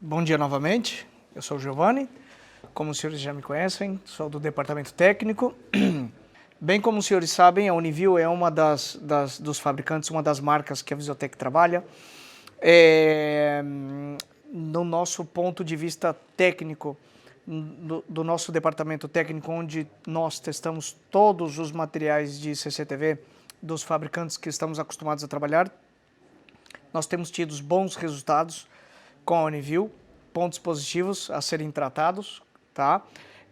Bom dia novamente, eu sou o Giovanni, como os senhores já me conhecem, sou do departamento técnico. Bem como os senhores sabem, a Uniview é uma dos fabricantes, uma das marcas que a Visiotech trabalha. No nosso ponto de vista técnico, do nosso departamento técnico, onde nós testamos todos os materiais de CCTV dos fabricantes que estamos acostumados a trabalhar, nós temos tido bons resultados com a Uniview, pontos positivos a serem tratados, tá?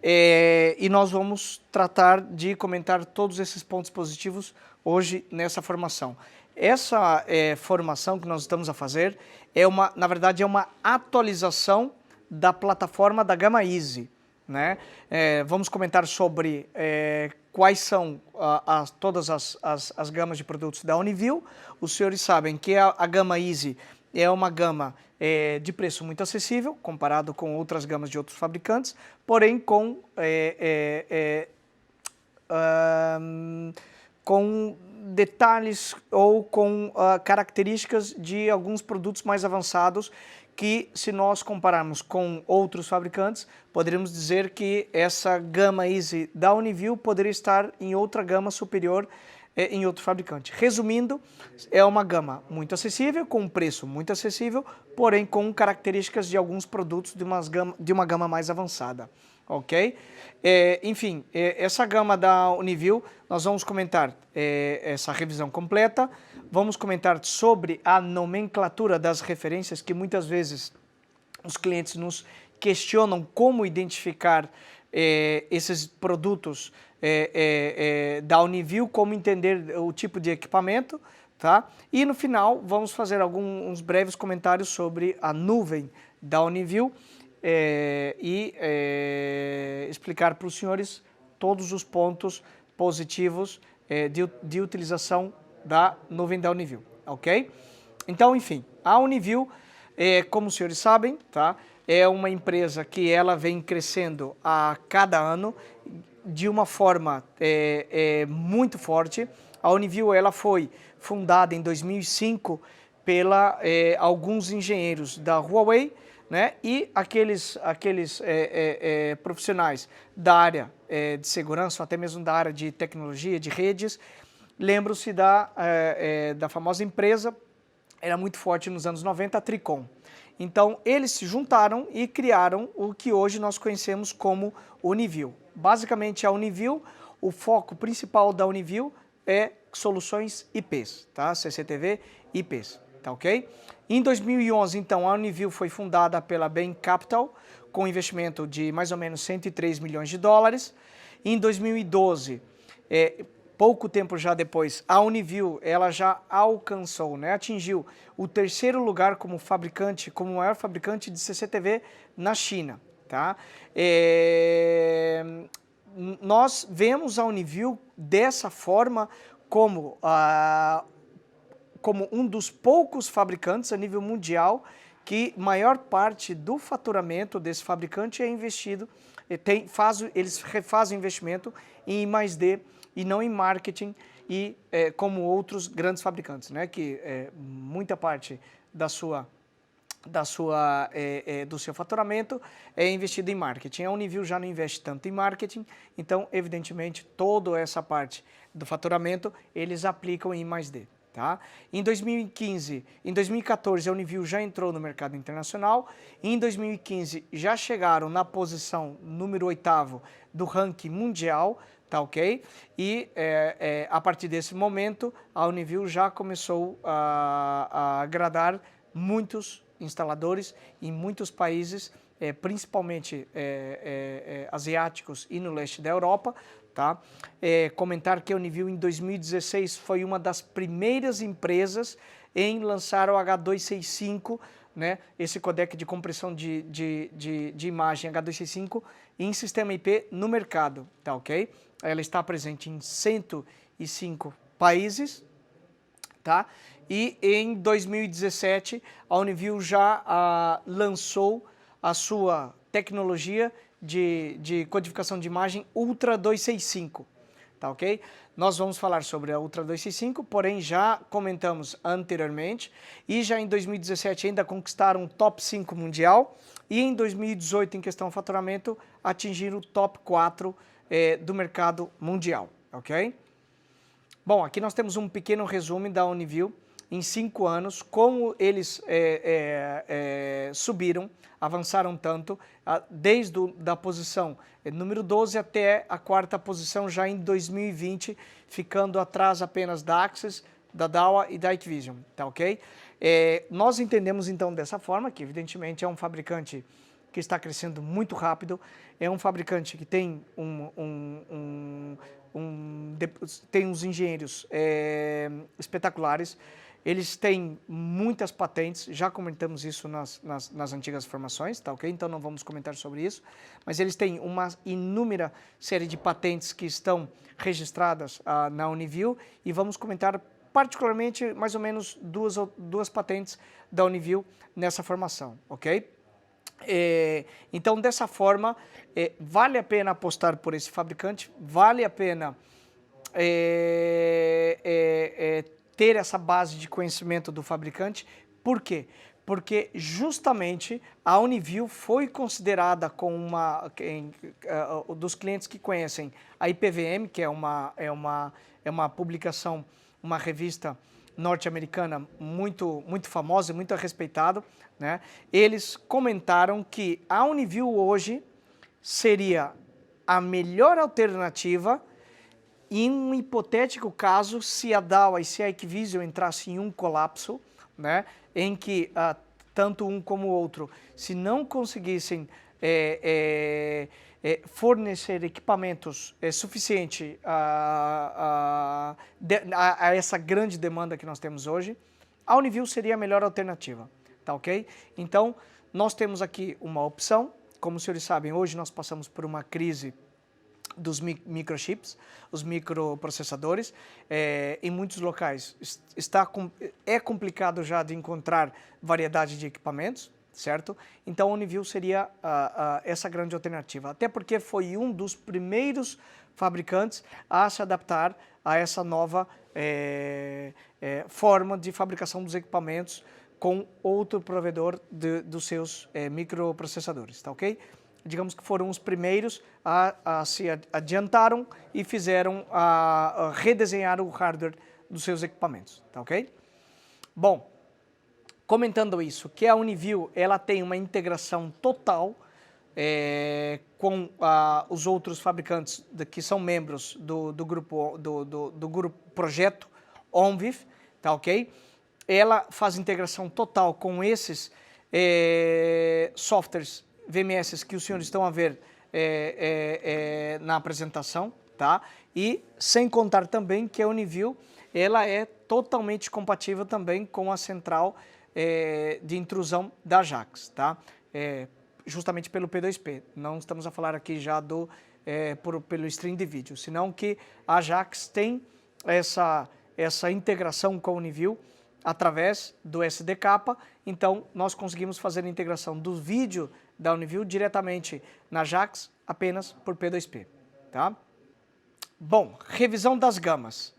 E nós vamos tratar de comentar todos esses pontos positivos hoje nessa formação. Essa formação que nós estamos a fazer na verdade, é uma atualização da plataforma da Gama Easy, né? Vamos comentar sobre quais são todas as gamas de produtos da Uniview. Os senhores sabem que a Gama Easy é uma gama de preço muito acessível, comparado com outras gamas de outros fabricantes, porém com detalhes ou com características de alguns produtos mais avançados que, se nós compararmos com outros fabricantes, poderíamos dizer que essa gama Easy da Uniview poderia estar em outra gama superior em outro fabricante. Resumindo, é uma gama muito acessível, com um preço muito acessível, porém com características de alguns produtos de uma gama mais avançada. Ok? Enfim, essa gama da Uniview, nós vamos comentar essa revisão completa, vamos comentar sobre a nomenclatura das referências, que muitas vezes os clientes nos questionam como identificar esses produtos da Uniview, como entender o tipo de equipamento, tá? E no final vamos fazer alguns breves comentários sobre a nuvem da Uniview explicar para os senhores todos os pontos positivos de utilização da nuvem da Uniview, ok? Então, enfim, a Uniview, como os senhores sabem, tá? É uma empresa que ela vem crescendo a cada ano de uma forma muito forte. A Uniview ela foi fundada em 2005 pela alguns engenheiros da Huawei, né? E aqueles profissionais da área de segurança, ou até mesmo da área de tecnologia, de redes, lembram-se da famosa empresa, era muito forte nos anos 90, a Tricom. Então, eles se juntaram e criaram o que hoje nós conhecemos como Uniview. Basicamente, a Uniview, o foco principal da Uniview é soluções IPs, tá? CCTV, IPs, tá ok? Em 2011, então, a Uniview foi fundada pela Bain Capital, com investimento de mais ou menos 103 milhões de dólares. Em 2012, pouco tempo já depois, a Uniview ela já alcançou, né, atingiu o terceiro lugar como fabricante, como maior fabricante de CCTV na China, tá? Nós vemos a Uniview dessa forma como um dos poucos fabricantes a nível mundial que maior parte do faturamento desse fabricante é investido, eles refazem o investimento em I+D e não em marketing, e como outros grandes fabricantes, né, que muita parte do seu faturamento é investido em marketing. A Uniview já não investe tanto em marketing, então, evidentemente, toda essa parte do faturamento eles aplicam em I+D. Tá? Em 2014, a Uniview já entrou no mercado internacional. Em 2015, já chegaram na posição número 8º do ranking mundial, tá ok? E a partir desse momento, a Uniview já começou a agradar muitos instaladores em muitos países, principalmente asiáticos e no leste da Europa. Tá? Comentar que a Uniview em 2016 foi uma das primeiras empresas em lançar o H265, né? Esse codec de compressão de imagem H265 em sistema IP no mercado, tá ok? Ela está presente em 105 países, tá? E em 2017 a Uniview já lançou a sua tecnologia de codificação de imagem Ultra 265, tá ok? Nós vamos falar sobre a Ultra 265, porém já comentamos anteriormente, e já em 2017 ainda conquistaram o top 5 mundial, e em 2018, em questão de faturamento, atingiram o top 4 do mercado mundial, ok? Bom, aqui nós temos um pequeno resumo da Uniview em 5 anos, como eles subiram, avançaram tanto, desde da posição número 12 até a 4ª posição já em 2020, ficando atrás apenas da Axis, da Dahua e da Hikvision, tá ok? Nós entendemos então dessa forma, que evidentemente é um fabricante que está crescendo muito rápido, é um fabricante que tem tem uns engenheiros espetaculares, eles têm muitas patentes, já comentamos isso nas antigas formações, tá ok? Então não vamos comentar sobre isso, mas eles têm uma inúmera série de patentes que estão registradas na Uniview e vamos comentar particularmente mais ou menos duas patentes da Uniview nessa formação, ok? Então dessa forma, vale a pena apostar por esse fabricante, vale a pena ter essa base de conhecimento do fabricante. Por quê? Porque justamente a Uniview foi considerada como dos clientes que conhecem a IPVM, que é uma publicação, uma revista norte-americana muito famosa e muito respeitada, né? Eles comentaram que a Uniview hoje seria a melhor alternativa em um hipotético caso se a Dahua e se a Hikvision entrassem em um colapso, né, em que tanto um como o outro, se não conseguissem fornecer equipamentos suficientes a essa grande demanda que nós temos hoje, a Uniview seria a melhor alternativa, tá ok? Então, nós temos aqui uma opção, como os senhores sabem, hoje nós passamos por uma crise dos microchips, os microprocessadores, em muitos locais é complicado já de encontrar variedade de equipamentos, certo? Então a Uniview seria essa grande alternativa, até porque foi um dos primeiros fabricantes a se adaptar a essa nova forma de fabricação dos equipamentos com outro provedor dos seus microprocessadores, tá ok? Digamos que foram os primeiros a se adiantaram e fizeram redesenhar o hardware dos seus equipamentos, tá ok? Bom, comentando isso, que a Uniview ela tem uma integração total com os outros fabricantes que são membros do grupo projeto ONVIF, tá ok? Ela faz integração total com esses softwares VMS que os senhores estão a ver na apresentação, tá? E sem contar também que a Uniview ela é totalmente compatível também com a central de intrusão da Ajax, tá? Justamente pelo P2P. Não estamos a falar aqui já pelo stream de vídeo, senão que a Ajax tem essa integração com a Uniview através do SDK, então nós conseguimos fazer a integração do vídeo da Uniview diretamente na Ajax apenas por P2P, tá? Bom, revisão das gamas.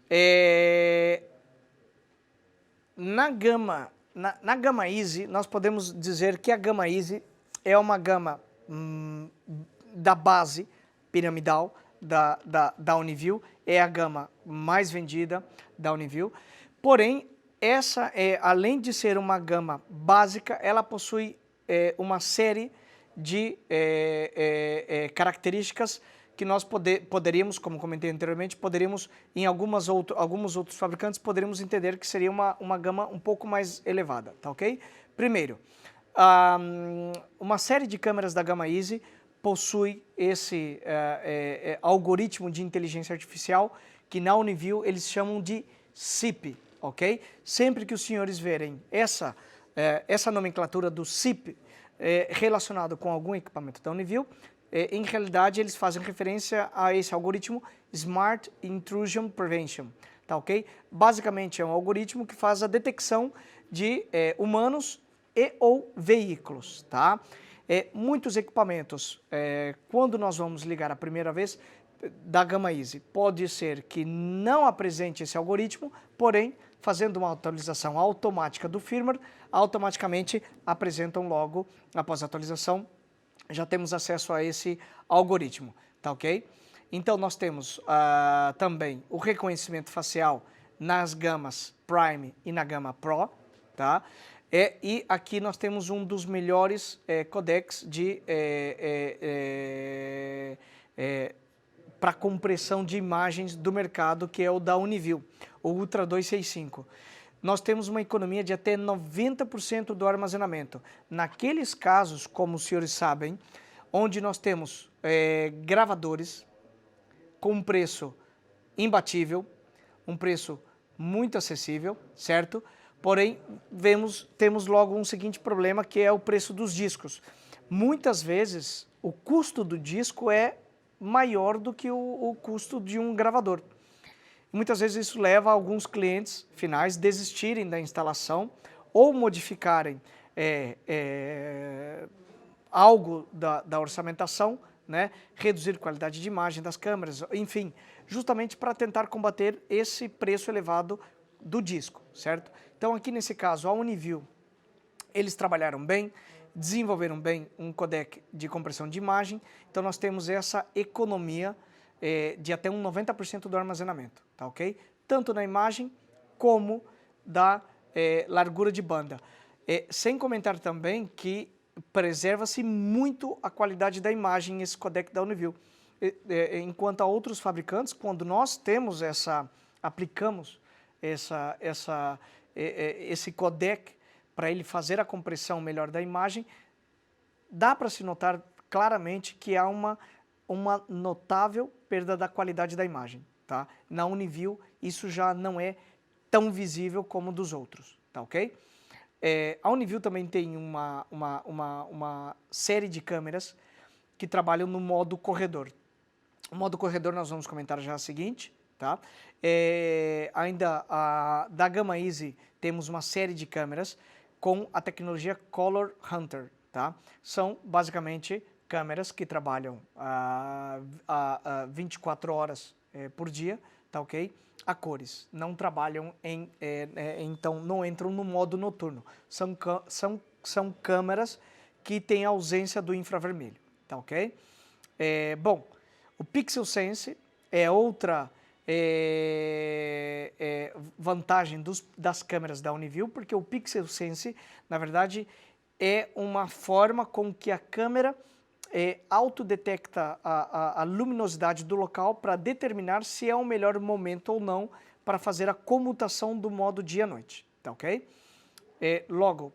Na gama Easy, nós podemos dizer que a gama Easy é uma gama da base piramidal da Uniview, é a gama mais vendida da Uniview, porém, essa, além de ser uma gama básica, ela possui uma série de características que nós poderíamos, como comentei anteriormente, poderíamos, em alguns outros fabricantes, poderíamos entender que seria uma gama um pouco mais elevada, tá ok? Primeiro, uma série de câmeras da gama Easy possui esse algoritmo de inteligência artificial que na Uniview eles chamam de SIP, ok? Sempre que os senhores verem essa nomenclatura do SIP relacionado com algum equipamento da Uniview, em realidade eles fazem referência a esse algoritmo Smart Intrusion Prevention, tá ok? Basicamente é um algoritmo que faz a detecção de humanos e ou veículos, tá? Muitos equipamentos, quando nós vamos ligar a primeira vez, da gama Easy, pode ser que não apresente esse algoritmo, porém, fazendo uma atualização automática do firmware, automaticamente apresentam logo, após a atualização, já temos acesso a esse algoritmo, tá ok? Então nós temos também o reconhecimento facial nas gamas Prime e na gama Pro, tá? E aqui nós temos um dos melhores codecs para compressão de imagens do mercado, que é o da Uniview, o Ultra 265. Nós temos uma economia de até 90% do armazenamento. Naqueles casos, como os senhores sabem, onde nós temos gravadores com um preço imbatível, um preço muito acessível, certo? Porém, temos logo um seguinte problema, que é o preço dos discos. Muitas vezes, o custo do disco é maior do que o custo de um gravador. Muitas vezes isso leva alguns clientes finais desistirem da instalação ou modificarem algo da orçamentação, né? Reduzir a qualidade de imagem das câmeras, enfim, justamente para tentar combater esse preço elevado do disco, certo? Então aqui nesse caso a Uniview, eles trabalharam bem, desenvolveram bem um codec de compressão de imagem, então nós temos essa economia de até um 90% do armazenamento, tá ok? Tanto na imagem como da largura de banda. Sem comentar também que preserva-se muito a qualidade da imagem esse codec da Uniview. Enquanto a outros fabricantes, quando nós temos aplicamos esse codec para ele fazer a compressão melhor da imagem, dá para se notar claramente que há uma notável perda da qualidade da imagem, tá? Na Uniview isso já não é tão visível como dos outros, tá ok? A Uniview também tem uma série de câmeras que trabalham no modo corredor. O modo corredor nós vamos comentar já a seguinte, tá? Ainda da gama Easy temos uma série de câmeras com a tecnologia Color Hunter, tá? São basicamente câmeras que trabalham 24 horas por dia, tá ok? A cores, não trabalham então não entram no modo noturno. São câmeras que têm ausência do infravermelho, tá ok? Bom, o Pixel Sense é outra vantagem das câmeras da Uniview, porque o Pixel Sense, na verdade, é uma forma com que a câmera autodetecta a luminosidade do local para determinar se é o melhor momento ou não para fazer a comutação do modo dia-noite, tá ok? Logo,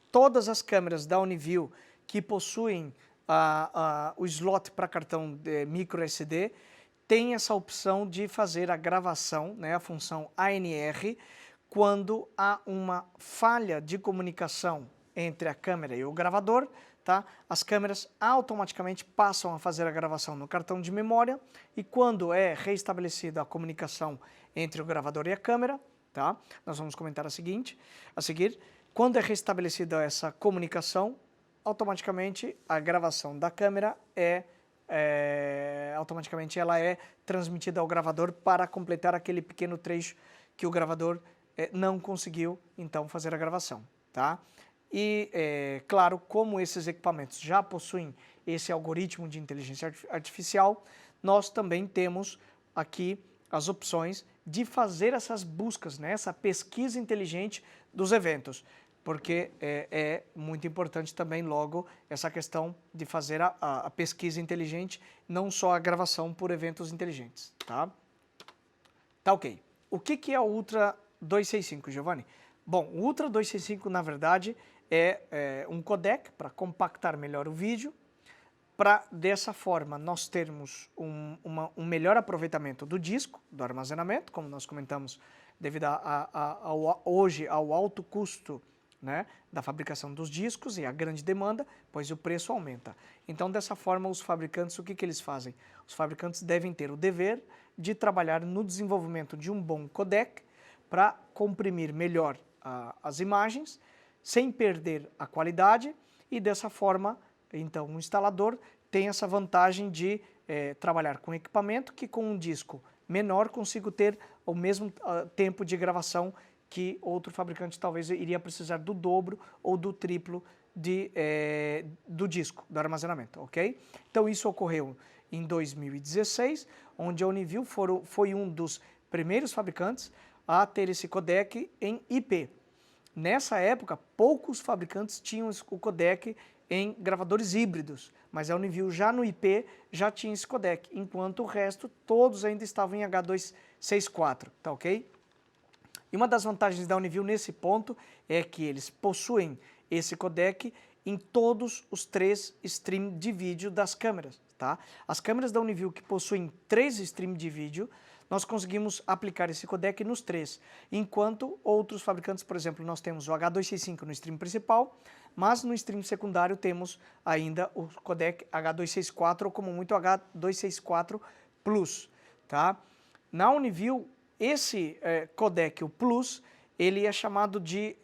todas as câmeras da Uniview que possuem o slot para cartão de micro SD têm essa opção de fazer a gravação, né, a função ANR, quando há uma falha de comunicação entre a câmera e o gravador, tá? As câmeras automaticamente passam a fazer a gravação no cartão de memória e quando é reestabelecida a comunicação entre o gravador e a câmera, tá? Nós vamos comentar a seguir, quando é restabelecida essa comunicação, automaticamente a gravação da câmera automaticamente ela é transmitida ao gravador para completar aquele pequeno trecho que o gravador não conseguiu então fazer a gravação, tá? E, claro, como esses equipamentos já possuem esse algoritmo de inteligência artificial, nós também temos aqui as opções de fazer essas buscas, né, essa pesquisa inteligente dos eventos, porque é muito importante também logo essa questão de fazer a pesquisa inteligente, não só a gravação por eventos inteligentes, tá? Tá ok. O que é o Ultra 265, Giovanni? Bom, o Ultra 265, na verdade, é um codec para compactar melhor o vídeo, para dessa forma nós termos um melhor aproveitamento do disco, do armazenamento, como nós comentamos, devido hoje ao alto custo, né, da fabricação dos discos e a grande demanda, pois o preço aumenta. Então, dessa forma, os fabricantes, o que eles fazem? Os fabricantes devem ter o dever de trabalhar no desenvolvimento de um bom codec para comprimir melhor as imagens, sem perder a qualidade e dessa forma, então, o instalador tem essa vantagem de trabalhar com equipamento que com um disco menor consigo ter o mesmo tempo de gravação que outro fabricante talvez iria precisar do dobro ou do triplo do disco, do armazenamento, ok? Então isso ocorreu em 2016, onde a Univiu foi um dos primeiros fabricantes a ter esse codec em IP. Nessa época, poucos fabricantes tinham o codec em gravadores híbridos, mas a Univiu já no IP já tinha esse codec, enquanto o resto todos ainda estavam em H264, tá ok? E uma das vantagens da Univiu nesse ponto é que eles possuem esse codec em todos os 3 streams de vídeo das câmeras, tá? As câmeras da Univiu que possuem 3 streams de vídeo, nós conseguimos aplicar esse codec nos 3, enquanto outros fabricantes, por exemplo, nós temos o H265 no stream principal, mas no stream secundário temos ainda o codec H264 ou como muito H264 Plus, tá? Na Univiu, esse codec, o Plus, ele é chamado de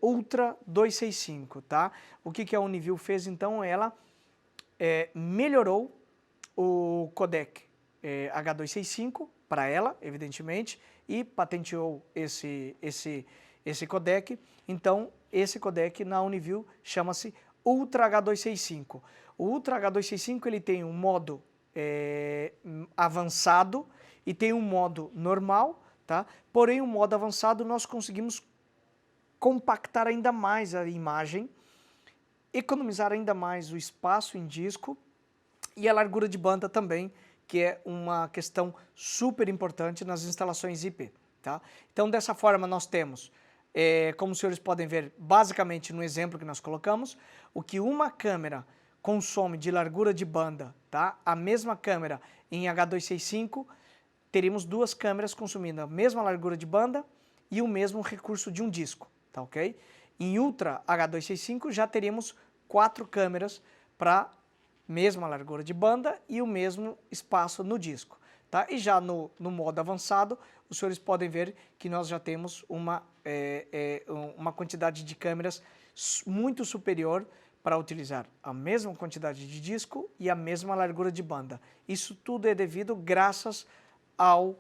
Ultra 265, tá? O que a Univiu fez então? Ela melhorou o codec H265 para ela, evidentemente, e patenteou esse codec. Então, esse codec na Univiu chama-se Ultra H265. O Ultra H265 ele tem um modo avançado e tem um modo normal, tá? Porém, o modo avançado nós conseguimos compactar ainda mais a imagem, economizar ainda mais o espaço em disco e a largura de banda também, que é uma questão super importante nas instalações IP, tá? Então, dessa forma, nós temos, como os senhores podem ver, basicamente no exemplo que nós colocamos, o que uma câmera consome de largura de banda, tá? A mesma câmera em H265, teríamos 2 câmeras consumindo a mesma largura de banda e o mesmo recurso de um disco, tá ok? Em Ultra H265 já teríamos 4 câmeras para mesma largura de banda e o mesmo espaço no disco, tá? E já no modo avançado, os senhores podem ver que nós já temos uma quantidade de câmeras muito superior para utilizar a mesma quantidade de disco e a mesma largura de banda. Isso tudo é devido graças ao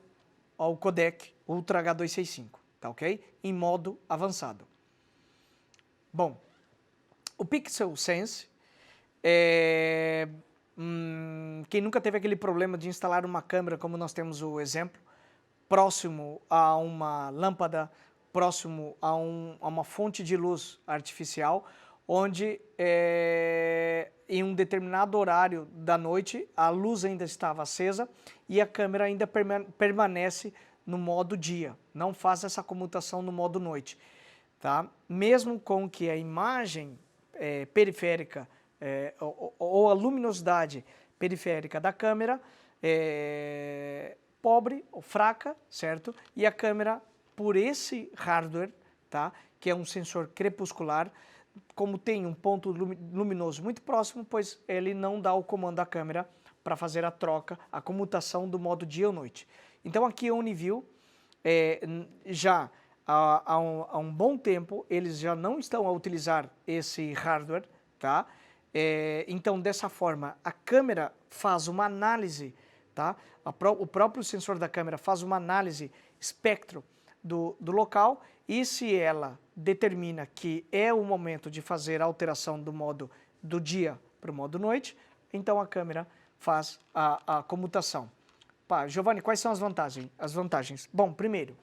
codec Ultra H265, tá ok? Em modo avançado. Bom, o Pixel Sense, quem nunca teve aquele problema de instalar uma câmera, como nós temos o exemplo, próximo a uma lâmpada, próximo a uma fonte de luz artificial, onde em um determinado horário da noite a luz ainda estava acesa e a câmera ainda permanece no modo dia, não faz essa comutação no modo noite, tá? Mesmo com que a imagem periférica ou a luminosidade periférica da câmera pobre ou fraca, certo? E a câmera, por esse hardware, tá? Que é um sensor crepuscular, como tem um ponto luminoso muito próximo, pois ele não dá o comando à câmera para fazer a troca, a comutação do modo dia ou noite. Então aqui a Univiu, já há um bom tempo, eles já não estão a utilizar esse hardware, tá? Então dessa forma a câmera faz uma análise, tá? O próprio sensor da câmera faz uma análise espectro do local e se ela determina que é o momento de fazer a alteração do modo do dia para o modo noite, então a câmera faz a comutação. Giovanni, quais são as vantagens? Bom, primeiro,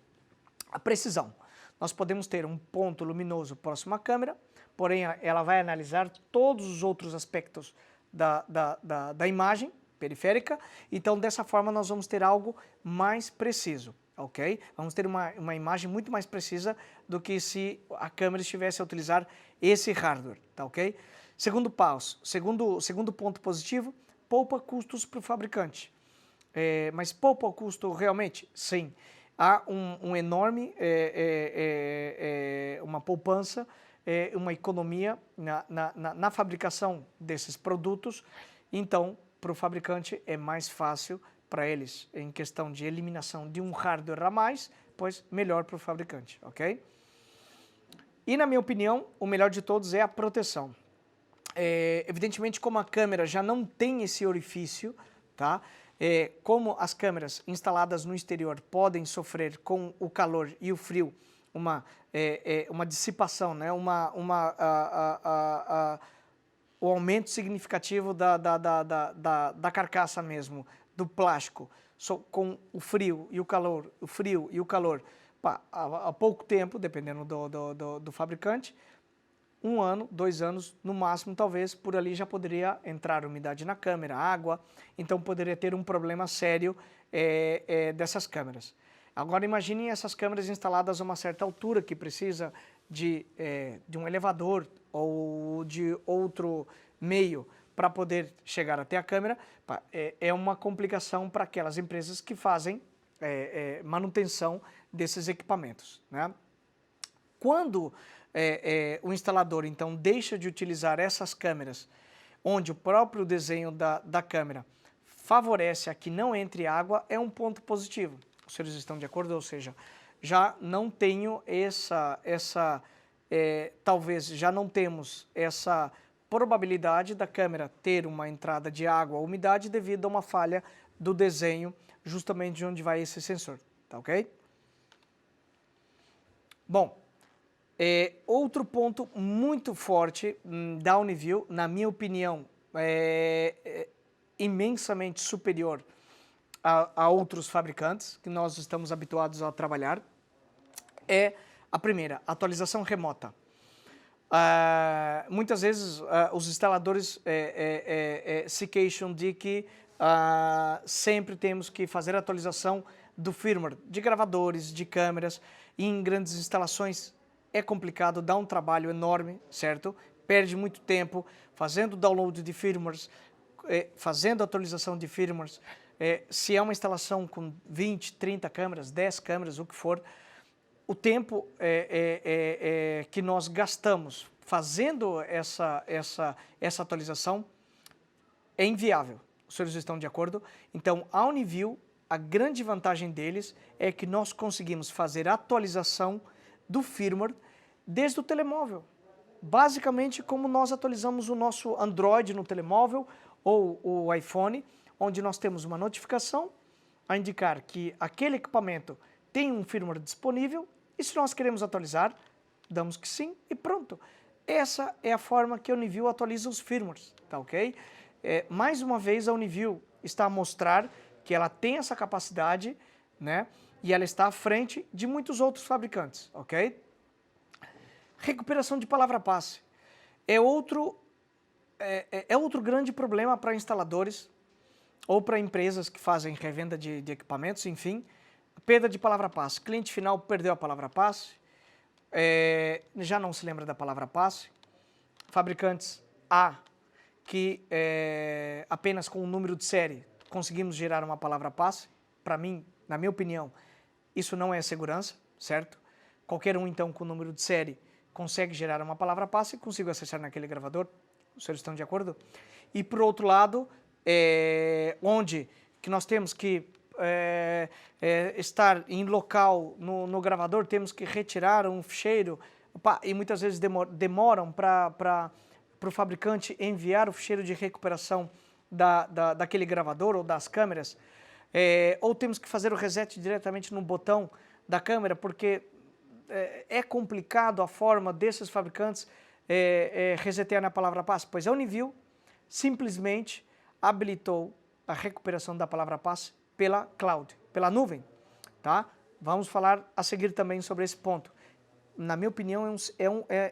a precisão. Nós podemos ter um ponto luminoso próximo à câmera, porém ela vai analisar todos os outros aspectos da imagem periférica, então dessa forma nós vamos ter algo mais preciso, ok? Vamos ter uma imagem muito mais precisa do que se a câmera estivesse a utilizar esse hardware, tá ok? Segundo ponto positivo, poupa custos para o fabricante. Mas poupa o custo realmente? Sim. Há um enorme, uma poupança, uma economia na fabricação desses produtos, então para o fabricante é mais fácil para eles em questão de eliminação de um hardware a mais, pois melhor para o fabricante, ok? E na minha opinião, o melhor de todos é a proteção. Evidentemente, como a câmera já não tem esse orifício, tá? Como as câmeras instaladas no exterior podem sofrer com o calor e o frio uma dissipação, né? O aumento significativo da carcaça mesmo, do plástico, com o frio e o calor, há pouco tempo, dependendo do fabricante, 1 ano, 2 anos, no máximo, talvez, por ali já poderia entrar umidade na câmera, água, então poderia ter um problema sério dessas câmeras. Agora imaginem essas câmeras instaladas a uma certa altura, que precisa de um elevador ou de outro meio para poder chegar até a câmera. É uma complicação para aquelas empresas que fazem manutenção desses equipamentos, né? Quando o instalador, então, deixa de utilizar essas câmeras, onde o próprio desenho da câmera favorece a que não entre água, é um ponto positivo. Os senhores estão de acordo? Ou seja, já não tenho talvez já não temos essa probabilidade da câmera ter uma entrada de água ou umidade devido a uma falha do desenho, justamente de onde vai esse sensor, tá ok? Bom, outro ponto muito forte da Uniview, na minha opinião, imensamente superior a outros fabricantes que nós estamos habituados a trabalhar, é a primeira, atualização remota. Muitas vezes os instaladores se queixam de que sempre temos que fazer atualização do firmware de gravadores, de câmeras, e em grandes instalações é complicado, dá um trabalho enorme, certo? Perde muito tempo fazendo download de firmwares, fazendo atualização de firmwares. Se é uma instalação com 20, 30 câmeras, 10 câmeras, o que for, o tempo que nós gastamos fazendo essa atualização é inviável. Os senhores estão de acordo? Então, a Uniview, a grande vantagem deles é que nós conseguimos fazer a atualização do firmware desde o telemóvel. Basicamente, como nós atualizamos o nosso Android no telemóvel ou o iPhone, onde nós temos uma notificação a indicar que aquele equipamento tem um firmware disponível, e se nós queremos atualizar, damos que sim e pronto. Essa é a forma que a Uniview atualiza os firmwares, tá ok? Mais uma vez, a Uniview está a mostrar que ela tem essa capacidade, né? E ela está à frente de muitos outros fabricantes, ok? Recuperação de palavra-passe é outro grande problema para instaladores ou para empresas que fazem revenda de equipamentos, enfim. Perda de palavra-passe. Cliente final perdeu a palavra-passe, já não se lembra da palavra-passe. Fabricantes A, que apenas com o número de série conseguimos gerar uma palavra-passe. Para mim, na minha opinião, isso não é segurança, certo? Qualquer um, então, com o número de série consegue gerar uma palavra-passe e consigo acessar naquele gravador. Os senhores estão de acordo? E, por outro lado, onde que nós temos que estar em local no gravador, temos que retirar um ficheiro, e muitas vezes demoram para o fabricante enviar o ficheiro de recuperação daquele gravador ou das câmeras, ou temos que fazer o reset diretamente no botão da câmera, porque é complicado a forma desses fabricantes resetear na palavra-passe, pois a Uniview simplesmente habilitou a recuperação da palavra-passe pela cloud, pela nuvem, tá? Vamos falar a seguir também sobre esse ponto. Na minha opinião,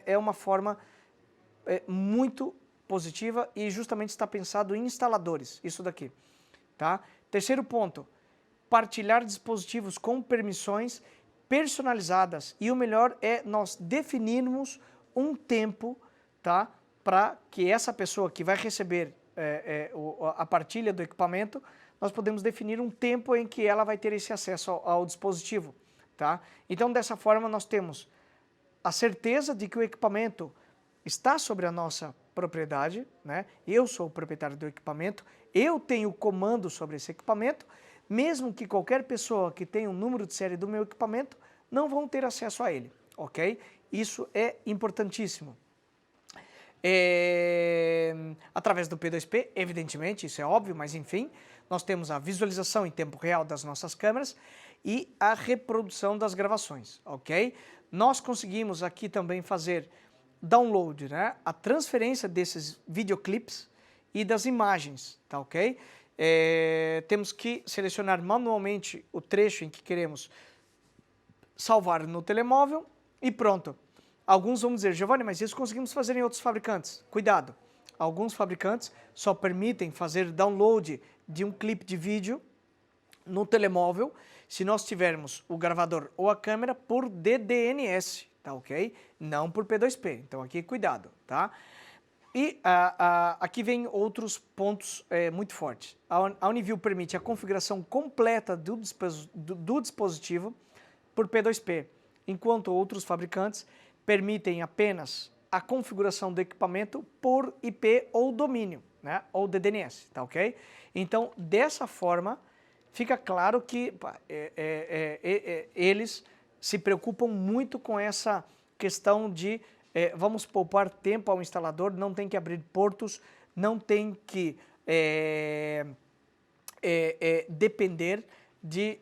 é uma forma muito positiva e justamente está pensado em instaladores, isso daqui, tá? Terceiro ponto, partilhar dispositivos com permissões personalizadas, e o melhor é nós definirmos um tempo, tá? Para que essa pessoa que vai receber a partilha do equipamento, nós podemos definir um tempo em que ela vai ter esse acesso ao dispositivo, tá? Então, dessa forma, nós temos a certeza de que o equipamento está sobre a nossa propriedade, né? Eu sou o proprietário do equipamento, eu tenho comando sobre esse equipamento, mesmo que qualquer pessoa que tenha o número de série do meu equipamento não vão ter acesso a ele, ok? Isso é importantíssimo. Através do P2P, evidentemente, isso é óbvio, mas enfim, nós temos a visualização em tempo real das nossas câmeras e a reprodução das gravações, ok? Nós conseguimos aqui também fazer download, né? A transferência desses videoclips e das imagens, tá ok? Temos que selecionar manualmente o trecho em que queremos salvar no telemóvel e pronto. Alguns vão dizer, Giovanni, mas isso conseguimos fazer em outros fabricantes. Cuidado, alguns fabricantes só permitem fazer download de um clipe de vídeo no telemóvel se nós tivermos o gravador ou a câmera por DDNS, tá ok? Não por P2P, então aqui cuidado, tá? E aqui vem outros pontos muito fortes. A Uniview permite a configuração completa do dispositivo por P2P, enquanto outros fabricantes permitem apenas a configuração do equipamento por IP ou domínio, né? Ou DDNS, tá ok? Então, dessa forma, fica claro que eles se preocupam muito com essa questão de vamos poupar tempo ao instalador, não tem que abrir portos, não tem que depender de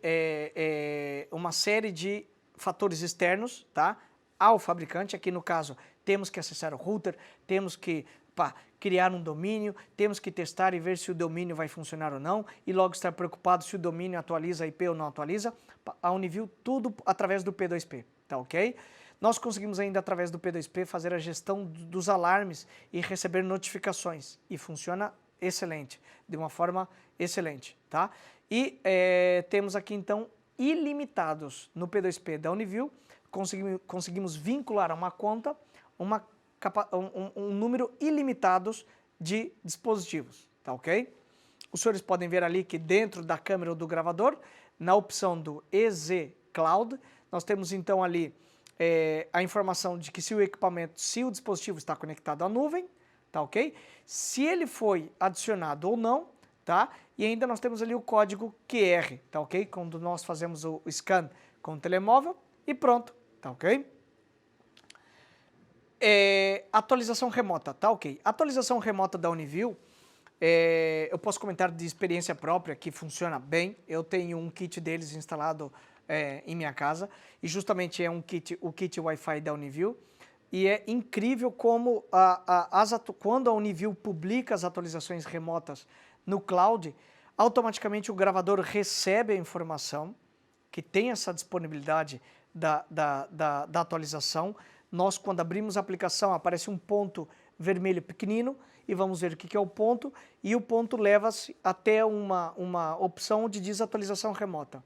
uma série de fatores externos, tá? Ao fabricante. Aqui no caso, temos que acessar o router, temos que criar um domínio, temos que testar e ver se o domínio vai funcionar ou não, e logo estar preocupado se o domínio atualiza a IP ou não atualiza. A Uniview, tudo através do P2P, tá ok? Nós conseguimos ainda, através do P2P, fazer a gestão dos alarmes e receber notificações, e funciona excelente, de uma forma excelente, tá? E temos aqui, então, ilimitados no P2P da Uniview. Conseguimos vincular a uma conta um número ilimitado de dispositivos, tá ok? Os senhores podem ver ali que dentro da câmera ou do gravador, na opção do EZ Cloud, nós temos então ali a informação de que se o dispositivo está conectado à nuvem, tá ok? Se ele foi adicionado ou não, tá? E ainda nós temos ali o código QR, tá ok? Quando nós fazemos o scan com o telemóvel e pronto, tá ok? Atualização remota, tá ok? Atualização remota da Uniview, eu posso comentar de experiência própria que funciona bem. Eu tenho um kit deles instalado em minha casa e justamente é o kit Wi-Fi da Uniview. E é incrível como quando a Uniview publica as atualizações remotas no cloud, automaticamente o gravador recebe a informação que tem essa disponibilidade da atualização. Nós, quando abrimos a aplicação, aparece um ponto vermelho pequenino e vamos ver o que é o ponto, e o ponto leva-se até uma opção de desatualização remota.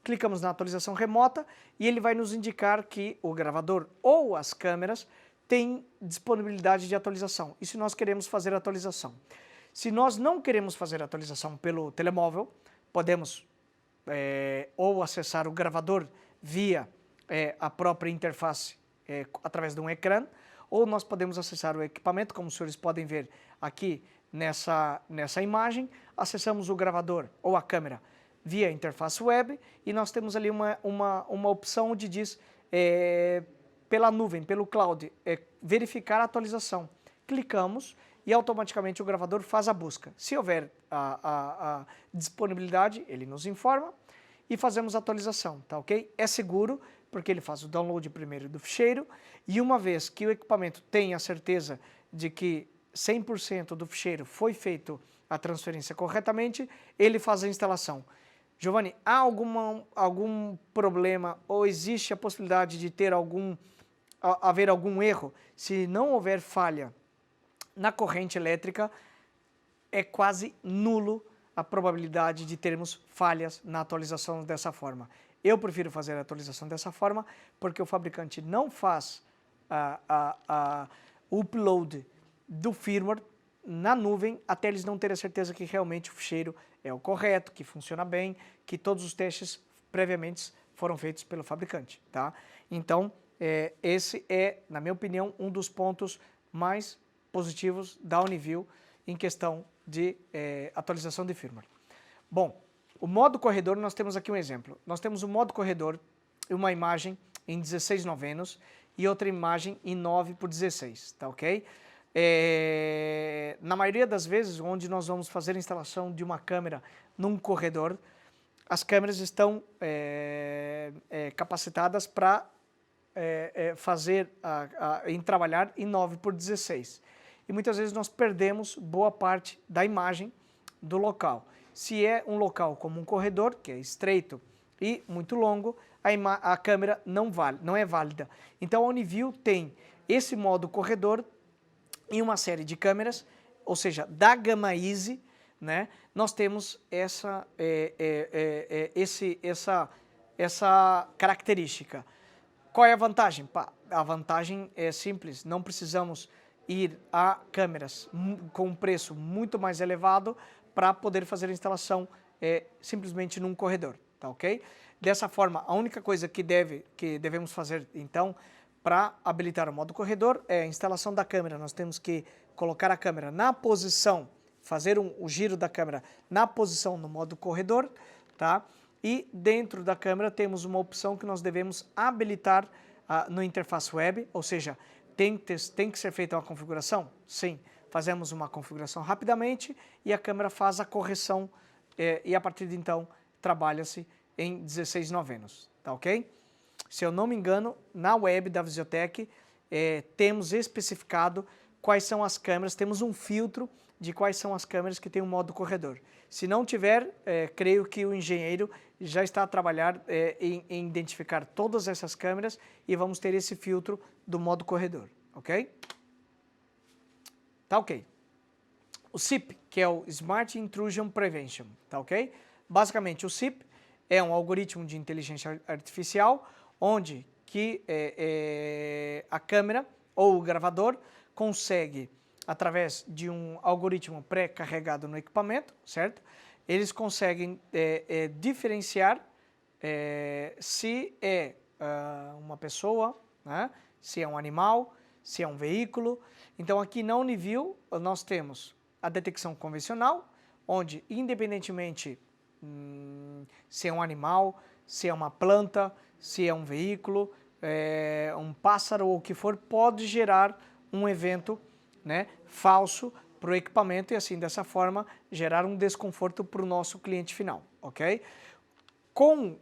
Clicamos na atualização remota e ele vai nos indicar que o gravador ou as câmeras têm disponibilidade de atualização. E se nós queremos fazer a atualização? Se nós não queremos fazer a atualização pelo telemóvel, podemos ou acessar o gravador via a própria interface através de um ecrã, ou nós podemos acessar o equipamento, como os senhores podem ver aqui nessa imagem. Acessamos o gravador ou a câmera via interface web e nós temos ali uma opção onde diz pela nuvem, pelo cloud, verificar a atualização. Clicamos e automaticamente o gravador faz a busca. Se houver a disponibilidade, ele nos informa e fazemos a atualização, tá ok? É seguro, porque ele faz o download primeiro do ficheiro, e uma vez que o equipamento tem a certeza de que 100% do ficheiro foi feito a transferência corretamente, ele faz a instalação. Giovanni, há algum problema ou existe a possibilidade de haver algum erro? Se não houver falha na corrente elétrica, é quase nulo a probabilidade de termos falhas na atualização dessa forma. Eu prefiro fazer a atualização dessa forma porque o fabricante não faz o upload do firmware na nuvem até eles não terem a certeza que realmente o ficheiro é o correto, que funciona bem, que todos os testes previamente foram feitos pelo fabricante, tá? Então, esse é, na minha opinião, um dos pontos mais positivos da Uniview em questão de atualização de firmware. Bom, o modo corredor, nós temos aqui um exemplo. Nós temos o modo corredor, uma imagem em 16 novenos, e outra imagem em 9x16, tá ok? Na maioria das vezes, onde nós vamos fazer a instalação de uma câmera num corredor, as câmeras estão capacitadas para trabalhar em 9x16. E muitas vezes nós perdemos boa parte da imagem do local. Se é um local como um corredor, que é estreito e muito longo, a câmera não é válida. Então a Uniview tem esse modo corredor em uma série de câmeras, ou seja, da gama Easy, né, nós temos essa característica. Qual é a vantagem? A vantagem é simples, não precisamos ir a câmeras com um preço muito mais elevado para poder fazer a instalação simplesmente num corredor, tá ok? Dessa forma, a única coisa que devemos fazer, então, para habilitar o modo corredor é a instalação da câmera. Nós temos que colocar a câmera na posição, fazer o giro da câmera na posição no modo corredor, tá? E dentro da câmera temos uma opção que nós devemos habilitar no interface web, ou seja, tem que ser feita uma configuração? Sim. Fazemos uma configuração rapidamente e a câmera faz a correção e a partir de então trabalha-se em 16 novenos, tá ok? Se eu não me engano, na web da Visiotech temos especificado quais são as câmeras, temos um filtro de quais são as câmeras que tem o modo corredor. Se não tiver, creio que o engenheiro já está a trabalhar em identificar todas essas câmeras e vamos ter esse filtro do modo corredor, ok? Tá ok. O SIP, que é o Smart Intrusion Prevention, tá ok? Basicamente, o SIP é um algoritmo de inteligência artificial onde a câmera ou o gravador consegue, através de um algoritmo pré-carregado no equipamento, certo? Eles conseguem diferenciar se é uma pessoa, né? Se é um animal, se é um veículo. Então aqui na Uniview nós temos a detecção convencional, onde independentemente se é um animal, se é uma planta, se é um veículo, um pássaro ou o que for, pode gerar um evento, né, falso para o equipamento e assim dessa forma gerar um desconforto para o nosso cliente final, ok? Com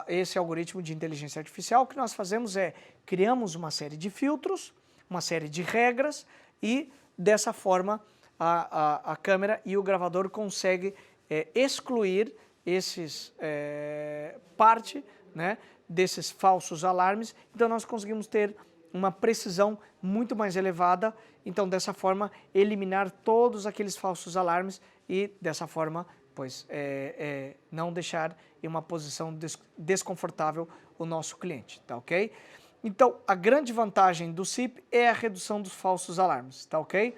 esse algoritmo de inteligência artificial, o que nós fazemos é criamos uma série de filtros, uma série de regras e dessa forma a câmera e o gravador conseguem excluir parte, né, desses falsos alarmes. Então nós conseguimos ter uma precisão muito mais elevada, então dessa forma eliminar todos aqueles falsos alarmes e dessa forma pois não deixar em uma posição desconfortável o nosso cliente, tá ok? Então a grande vantagem do SIP é a redução dos falsos alarmes, tá ok?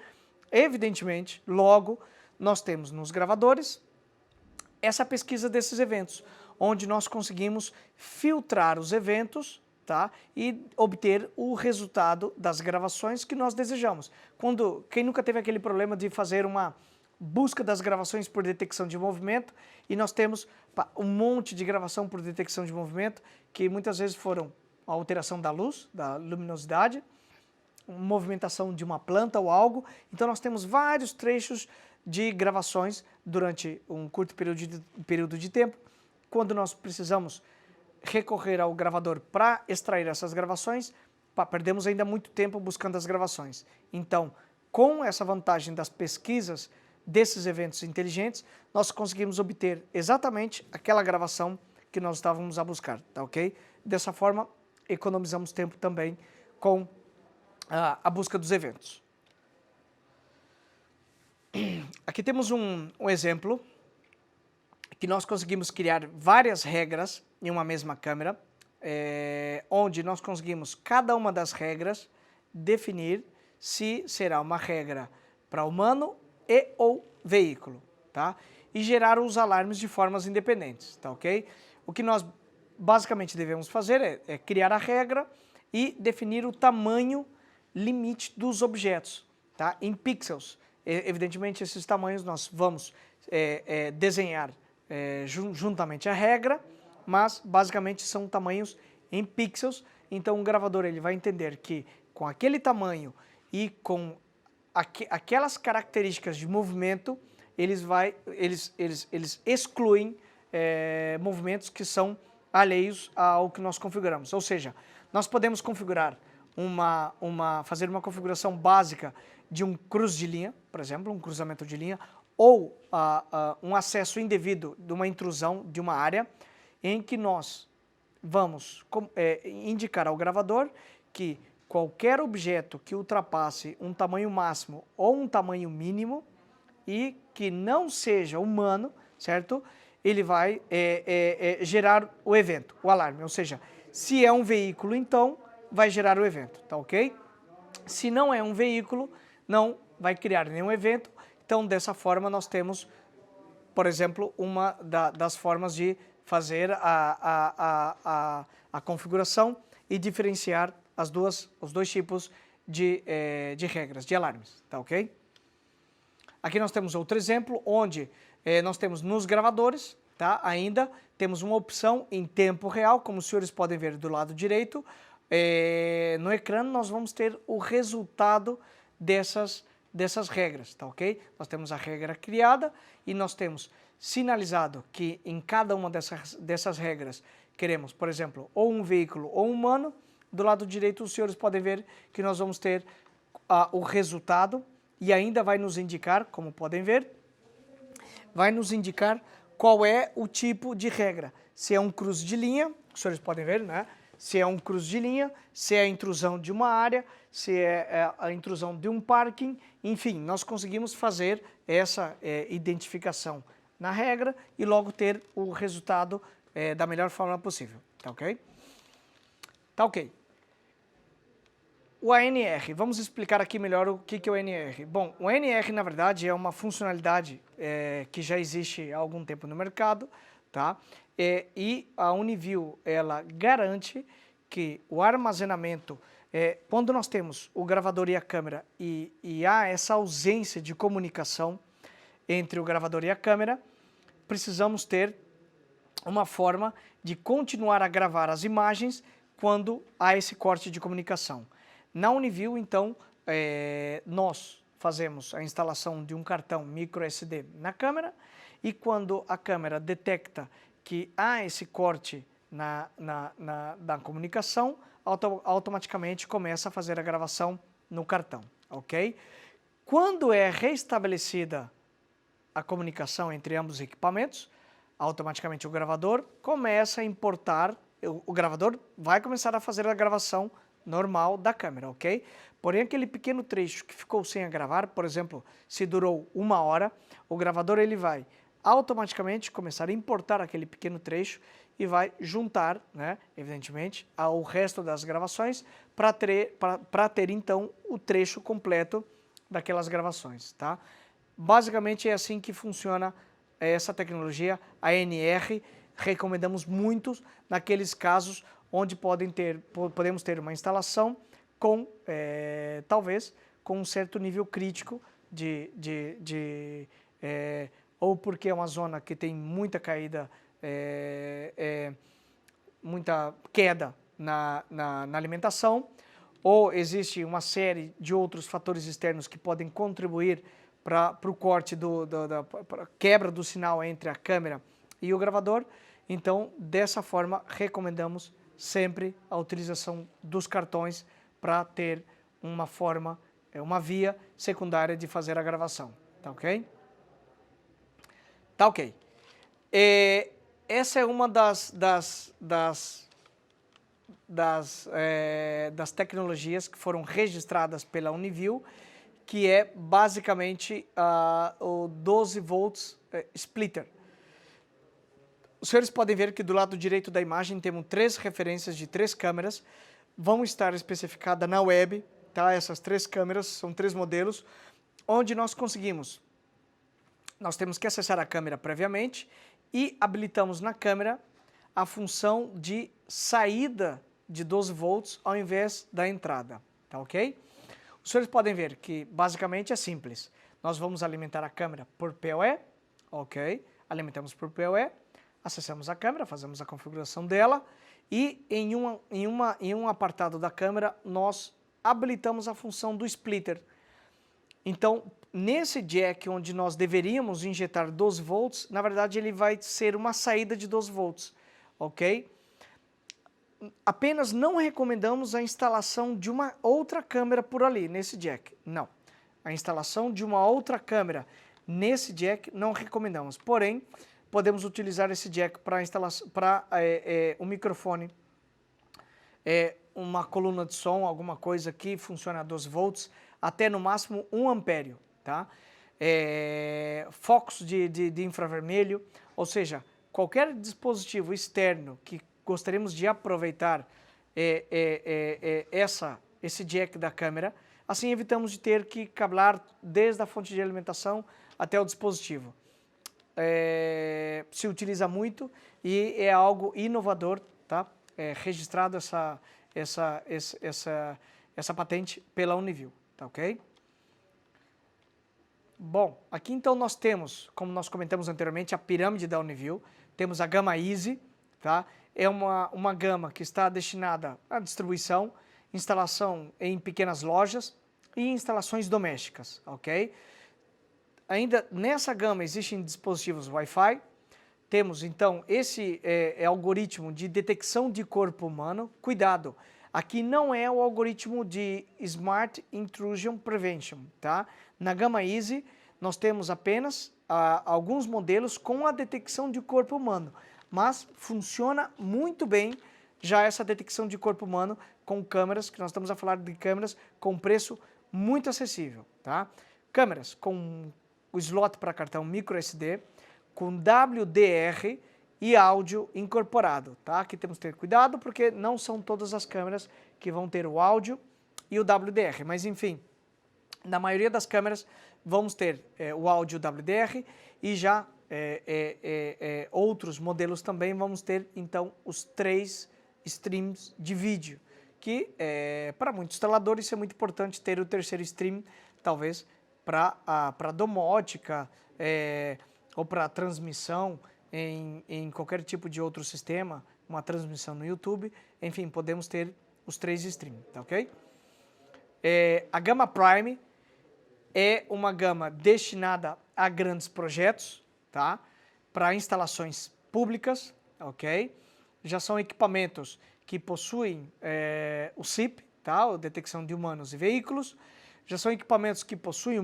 Evidentemente, logo nós temos nos gravadores essa pesquisa desses eventos, onde nós conseguimos filtrar os eventos, tá? E obter o resultado das gravações que nós desejamos. Quem nunca teve aquele problema de fazer uma busca das gravações por detecção de movimento e nós temos um monte de gravação por detecção de movimento que muitas vezes foram a alteração da luz, da luminosidade, movimentação de uma planta ou algo. Então nós temos vários trechos de gravações durante um curto período de tempo. Quando nós precisamos recorrer ao gravador para extrair essas gravações, perdemos ainda muito tempo buscando as gravações. Então, com essa vantagem das pesquisas desses eventos inteligentes, nós conseguimos obter exatamente aquela gravação que nós estávamos a buscar, tá ok? Dessa forma, economizamos tempo também com a busca dos eventos. Aqui temos um exemplo que nós conseguimos criar várias regras em uma mesma câmera, onde nós conseguimos cada uma das regras definir se será uma regra para humano e ou veículo, tá? E gerar os alarmes de formas independentes, tá ok? O que nós basicamente devemos fazer é criar a regra e definir o tamanho limite dos objetos, tá? Em pixels. Evidentemente, esses tamanhos nós vamos desenhar juntamente à regra, mas basicamente são tamanhos em pixels então o gravador ele vai entender que com aquele tamanho e com aquelas características de movimento, eles excluem movimentos que são alheios ao que nós configuramos. Ou seja, nós podemos configurar fazer uma configuração básica de um cruz de linha, por exemplo, um cruzamento de linha, ou um acesso indevido de uma intrusão de uma área, em que nós vamos indicar ao gravador que qualquer objeto que ultrapasse um tamanho máximo ou um tamanho mínimo e que não seja humano, certo? Ele vai gerar o evento, o alarme. Ou seja, se é um veículo, então, vai gerar o evento, tá ok? Se não é um veículo, não vai criar nenhum evento. Então, dessa forma, nós temos, por exemplo, uma das formas de fazer a configuração e diferenciar os dois tipos de regras, de alarmes, tá ok? Aqui nós temos outro exemplo, onde nós temos nos gravadores, tá? Ainda temos uma opção em tempo real, como os senhores podem ver do lado direito. No ecrã nós vamos ter o resultado dessas regras, tá ok? Nós temos a regra criada e nós temos sinalizado que em cada uma dessas regras queremos, por exemplo, ou um veículo ou um humano. Do lado direito os senhores podem ver que nós vamos ter o resultado e ainda vai nos indicar, como podem ver, vai nos indicar qual é o tipo de regra. Se é um cruz de linha, os senhores podem ver, né? Se é um cruz de linha, se é a intrusão de uma área, se é a intrusão de um parking, enfim, nós conseguimos fazer essa identificação na regra e logo ter o resultado da melhor forma possível, tá ok? Tá ok. O ANR, vamos explicar aqui melhor o que é o ANR. Bom, o ANR, na verdade, é uma funcionalidade que já existe há algum tempo no mercado, tá? E a Uniview, ela garante que o armazenamento, quando nós temos o gravador e a câmera e há essa ausência de comunicação entre o gravador e a câmera, precisamos ter uma forma de continuar a gravar as imagens quando há esse corte de comunicação. Na Uniview, então, nós fazemos a instalação de um cartão microSD na câmera e quando a câmera detecta que há esse corte na comunicação, automaticamente começa a fazer a gravação no cartão, ok? Quando é restabelecida a comunicação entre ambos os equipamentos, automaticamente o gravador começa a importar, o gravador vai começar a fazer a gravação normal da câmera, ok? Porém, aquele pequeno trecho que ficou sem a gravar, por exemplo, se durou 1 hora, o gravador ele vai automaticamente começar a importar aquele pequeno trecho e vai juntar, né, evidentemente, ao resto das gravações para ter então o trecho completo daquelas gravações, tá? Basicamente é assim que funciona essa tecnologia, a ANR. Recomendamos muitos naqueles casos onde podemos ter uma instalação com, talvez, com um certo nível crítico ou porque é uma zona que tem muita caída, muita queda na alimentação, ou existe uma série de outros fatores externos que podem contribuir para o corte, pra quebra do sinal entre a câmera e o gravador. Então, dessa forma, recomendamos sempre a utilização dos cartões para ter uma forma, uma via secundária de fazer a gravação, tá ok? Tá ok. Essa é uma das tecnologias que foram registradas pela Uniview, que é basicamente o 12 volts splitter. Os senhores podem ver que do lado direito da imagem temos 3 referências de 3 câmeras, vão estar especificadas na web, tá? Essas 3 câmeras são 3 modelos, onde nós temos que acessar a câmera previamente e habilitamos na câmera a função de saída de 12 volts ao invés da entrada, tá ok? Os senhores podem ver que basicamente é simples. Nós vamos alimentar a câmera por PoE, ok? Alimentamos por PoE, acessamos a câmera, fazemos a configuração dela e em um apartado da câmera nós habilitamos a função do splitter. Então, nesse jack onde nós deveríamos injetar 12 volts, na verdade ele vai ser uma saída de 12 volts, ok? Apenas não recomendamos a instalação de uma outra câmera por ali, nesse jack, não. A instalação de uma outra câmera nesse jack não recomendamos, porém, podemos utilizar esse jack para um microfone, uma coluna de som, alguma coisa que funcione a 12 volts, até no máximo 1 ampere, tá? Focos de infravermelho, ou seja, qualquer dispositivo externo que gostaríamos de aproveitar esse jack da câmera, assim evitamos de ter que cablar desde a fonte de alimentação até o dispositivo. Se utiliza muito e é algo inovador, tá? Registrado essa patente pela Uniview, tá ok? Bom, aqui então nós temos, como nós comentamos anteriormente, a pirâmide da Uniview, temos a gama Easy, tá? É uma gama que está destinada à distribuição, instalação em pequenas lojas e instalações domésticas, ok? Ainda nessa gama existem dispositivos Wi-Fi, temos então esse algoritmo de detecção de corpo humano, cuidado, aqui não é o algoritmo de Smart Intrusion Prevention, tá? Na gama Easy nós temos apenas alguns modelos com a detecção de corpo humano, mas funciona muito bem já essa detecção de corpo humano com câmeras, que nós estamos a falar de câmeras com preço muito acessível, tá? Câmeras com o slot para cartão microSD, com WDR e áudio incorporado, tá? Aqui temos que ter cuidado porque não são todas as câmeras que vão ter o áudio e o WDR, mas enfim, na maioria das câmeras vamos ter o áudio WDR e já outros modelos também vamos ter então os 3 streams de vídeo, que para muitos instaladores isso é muito importante ter o terceiro stream, talvez para domótica ou para transmissão em qualquer tipo de outro sistema, uma transmissão no YouTube, enfim, podemos ter os 3 streams, tá ok? A gama Prime é uma gama destinada a grandes projetos, tá? Para instalações públicas, ok? Já são equipamentos que possuem o SIP, tá? A detecção de humanos e veículos. Já são equipamentos que possuem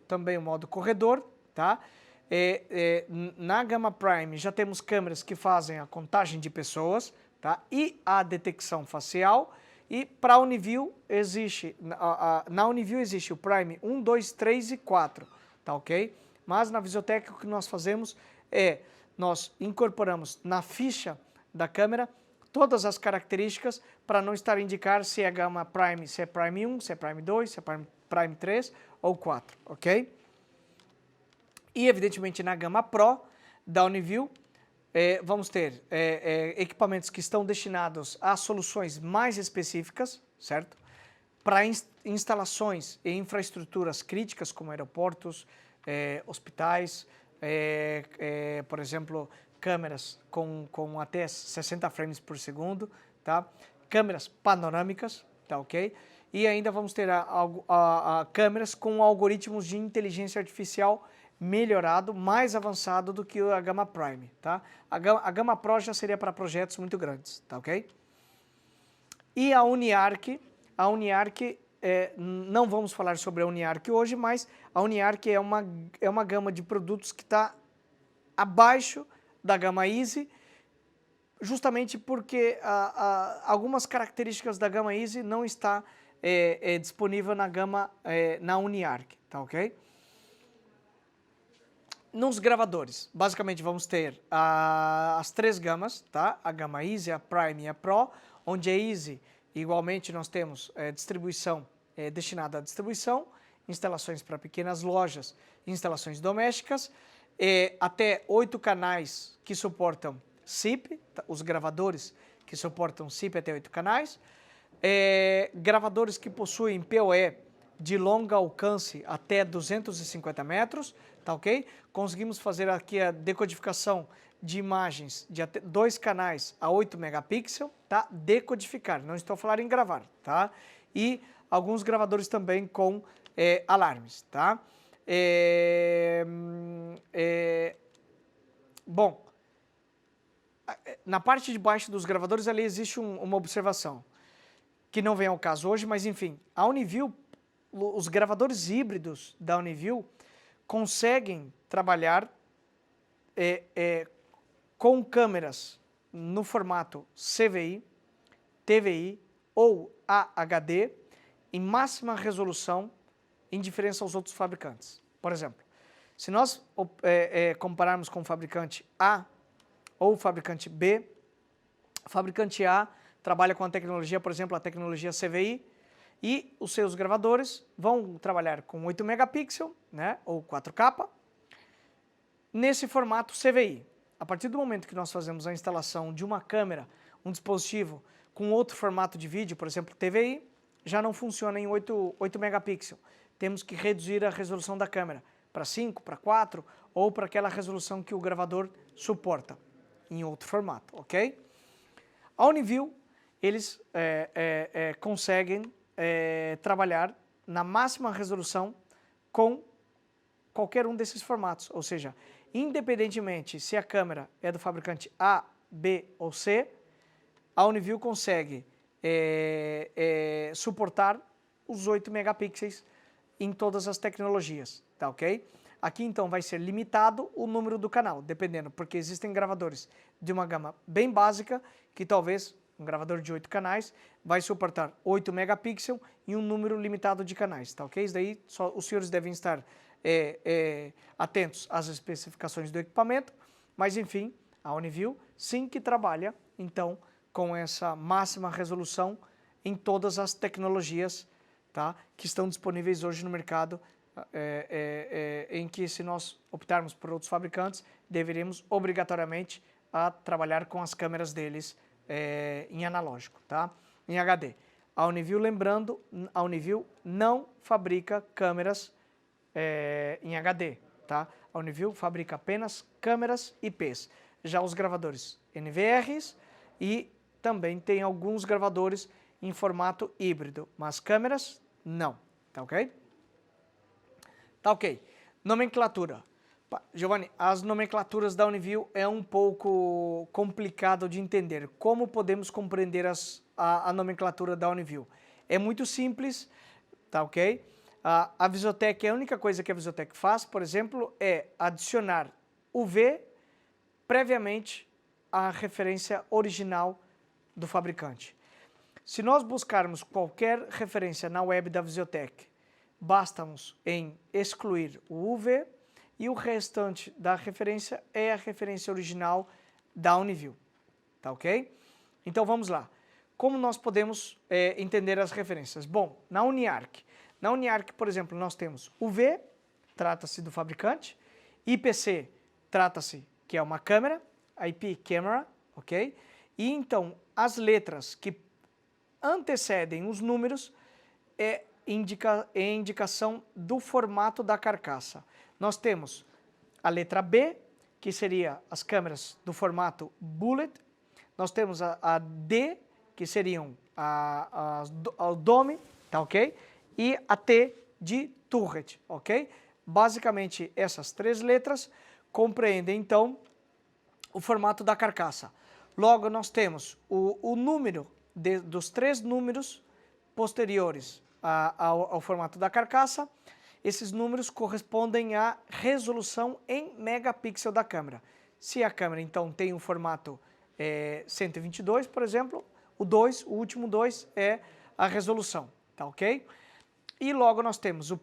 também o modo corredor, tá? Na gama Prime já temos câmeras que fazem a contagem de pessoas, tá? E a detecção facial. E para a Uniview existe, na Uniview existe o Prime 1, 2, 3 e 4, tá ok? Mas na Visualtech o que nós fazemos nós incorporamos na ficha da câmera todas as características para não estar a indicar se é gama Prime, se é Prime 1, se é Prime 2, se é Prime 3 ou 4, ok? E evidentemente na gama Pro da Uniview vamos ter equipamentos que estão destinados a soluções mais específicas, certo? Para instalações e infraestruturas críticas como aeroportos, hospitais, por exemplo, câmeras com até 60 frames por segundo, tá? Câmeras panorâmicas, tá ok? E ainda vamos ter câmeras com algoritmos de inteligência artificial melhorado, mais avançado do que a gama Prime, tá? A gama Pro já seria para projetos muito grandes, tá ok? E a UniArc, não vamos falar sobre a UniArc hoje, mas a UniArc é uma gama de produtos que está abaixo da gama Easy, justamente porque algumas características da gama Easy não está disponível na UniArc, tá ok? Nos gravadores, basicamente vamos ter as 3 gamas, tá? A gama Easy, a Prime e a Pro, onde a Easy, igualmente nós temos distribuição destinada à distribuição, instalações para pequenas lojas, instalações domésticas, até 8 canais que suportam SIP, os gravadores que suportam SIP até 8 canais, gravadores que possuem PoE de longo alcance até 250 metros, tá ok? Conseguimos fazer aqui a decodificação de imagens de até 2 canais a 8 megapixels, tá? Decodificar, não estou falando em gravar, tá? E alguns gravadores também com alarmes, tá? Bom, na parte de baixo dos gravadores ali existe uma observação, que não vem ao caso hoje, mas enfim, a Uniview, os gravadores híbridos da Uniview conseguem trabalhar com câmeras no formato CVI, TVI ou AHD em máxima resolução em diferença aos outros fabricantes. Por exemplo, se nós compararmos com o fabricante A ou o fabricante B, o fabricante A trabalha com a tecnologia, por exemplo, a tecnologia CVI, e os seus gravadores vão trabalhar com 8 megapixels, né, ou 4K, nesse formato CVI. A partir do momento que nós fazemos a instalação de uma câmera, um dispositivo com outro formato de vídeo, por exemplo, TVI, já não funciona em 8 megapixels. Temos que reduzir a resolução da câmera para 5, para 4 ou para aquela resolução que o gravador suporta em outro formato, ok? A Uniview, eles conseguem trabalhar na máxima resolução com qualquer um desses formatos, ou seja, independentemente se a câmera é do fabricante A, B ou C, a Uniview consegue suportar os 8 megapixels em todas as tecnologias, tá ok? Aqui então vai ser limitado o número do canal, dependendo, porque existem gravadores de uma gama bem básica, que talvez um gravador de 8 canais vai suportar 8 megapixels e um número limitado de canais, tá ok? Isso daí só os senhores devem estar atentos às especificações do equipamento, mas enfim, a Uniview sim que trabalha então com essa máxima resolução em todas as tecnologias, tá, que estão disponíveis hoje no mercado, em que se nós optarmos por outros fabricantes, deveríamos obrigatoriamente a trabalhar com as câmeras deles em analógico, tá? Em HD. A Uniview, lembrando, a Uniview não fabrica câmeras em HD, tá? A Uniview fabrica apenas câmeras IPs. Já os gravadores NVRs e também tem alguns gravadores em formato híbrido, mas câmeras não, tá ok? Tá ok. Nomenclatura. Giovanni, as nomenclaturas da Uniview é um pouco complicado de entender. Como podemos compreender a nomenclatura da Uniview? É muito simples, tá ok? A Visotech, a única coisa que a Visotech faz, por exemplo, é adicionar o V previamente à referência original do fabricante. Se nós buscarmos qualquer referência na web da Visotech, basta-nos em excluir o UV e o restante da referência é a referência original da Uniview, tá ok? Então vamos lá. Como nós podemos entender as referências? Bom, na Uniarc, por exemplo, nós temos UV, trata-se do fabricante, IPC, trata-se que é uma câmera, IP Camera, ok? E então as letras que antecedem os números é indicação do formato da carcaça. Nós temos a letra B, que seria as câmeras do formato Bullet. Nós temos a D, que seriam a Dome, tá ok? E a T de Turret, ok? Basicamente, essas três letras compreendem, então, o formato da carcaça. Logo, nós temos o número dos três números posteriores ao formato da carcaça. Esses números correspondem à resolução em megapixel da câmera. Se a câmera, então, tem um formato 122, por exemplo, o último 2 é a resolução, tá ok? E logo nós temos,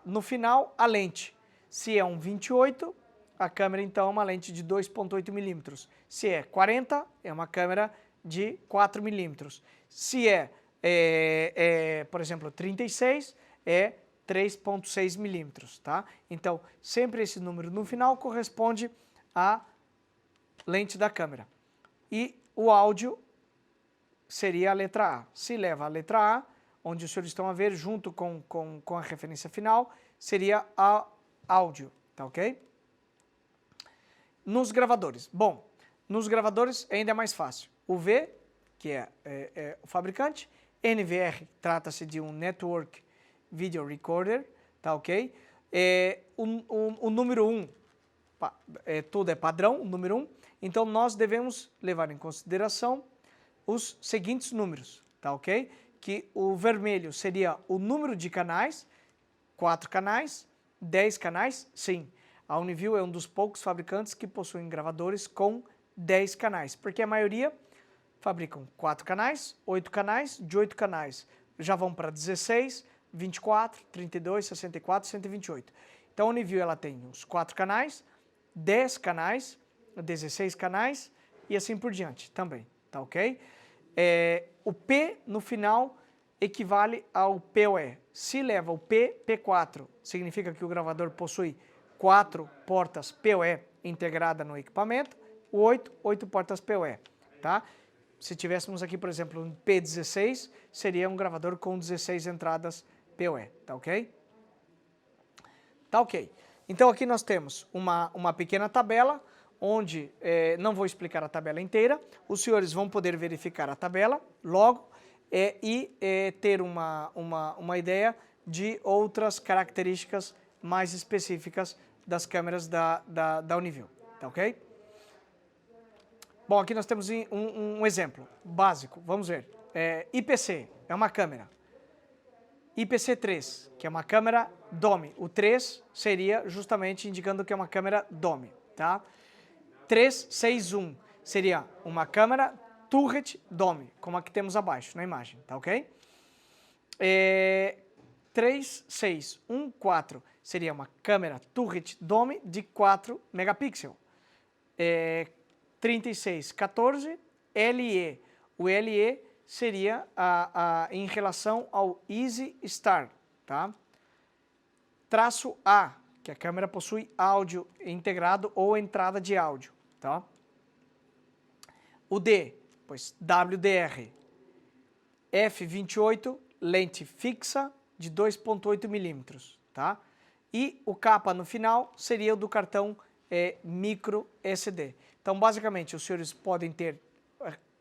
no final, a lente. Se é um 28, a câmera, então, é uma lente de 2,8 milímetros. Se é 40, é uma câmera de 4 milímetros. Se por exemplo, 36, é 3,6 milímetros, tá? Então, sempre esse número no final corresponde à lente da câmera. E o áudio seria a letra A. Se leva a letra A, onde os senhores estão a ver junto com a referência final, seria a áudio, tá ok? Nos gravadores, bom, nos gravadores ainda é mais fácil. O V, que é o fabricante, NVR, trata-se de um Network Video Recorder, tá ok? O número 1, tudo é padrão, o número 1, então nós devemos levar em consideração os seguintes números, tá ok? Que o vermelho seria o número de canais, 4 canais, 10 canais, sim. A Uniview é um dos poucos fabricantes que possuem gravadores com 10 canais, porque a maioria fabricam 4 canais, 8 canais, de 8 canais já vão para 16, 24, 32, 64, 128. Então a Uniview ela tem os 4 canais, 10 canais, 16 canais e assim por diante também, tá ok? O P no final equivale ao PoE. Se leva o P4, significa que o gravador possui 4 portas PoE integrada no equipamento, o 8 portas PoE, tá? Se tivéssemos aqui, por exemplo, um P16, seria um gravador com 16 entradas PoE, tá ok? Tá ok. Então aqui nós temos uma pequena tabela, onde não vou explicar a tabela inteira, os senhores vão poder verificar a tabela logo e ter uma ideia de outras características mais específicas das câmeras da Uniview, tá ok? Bom, aqui nós temos um exemplo básico, vamos ver. IPC é uma câmera. IPC3, que é uma câmera DOMI. O 3 seria justamente indicando que é uma câmera DOMI, tá? 361 seria uma câmera turret DOMI, como a que temos abaixo na imagem, tá ok? 3614 seria uma câmera turret DOMI de 4 megapixels. 3614 LE. O LE seria em relação ao Easy Start, tá? Traço A, que a câmera possui áudio integrado ou entrada de áudio, tá? O D, pois WDR. F28, lente fixa de 2.8 milímetros, tá? E o K no final seria o do cartão micro SD. Então, basicamente, os senhores podem ter,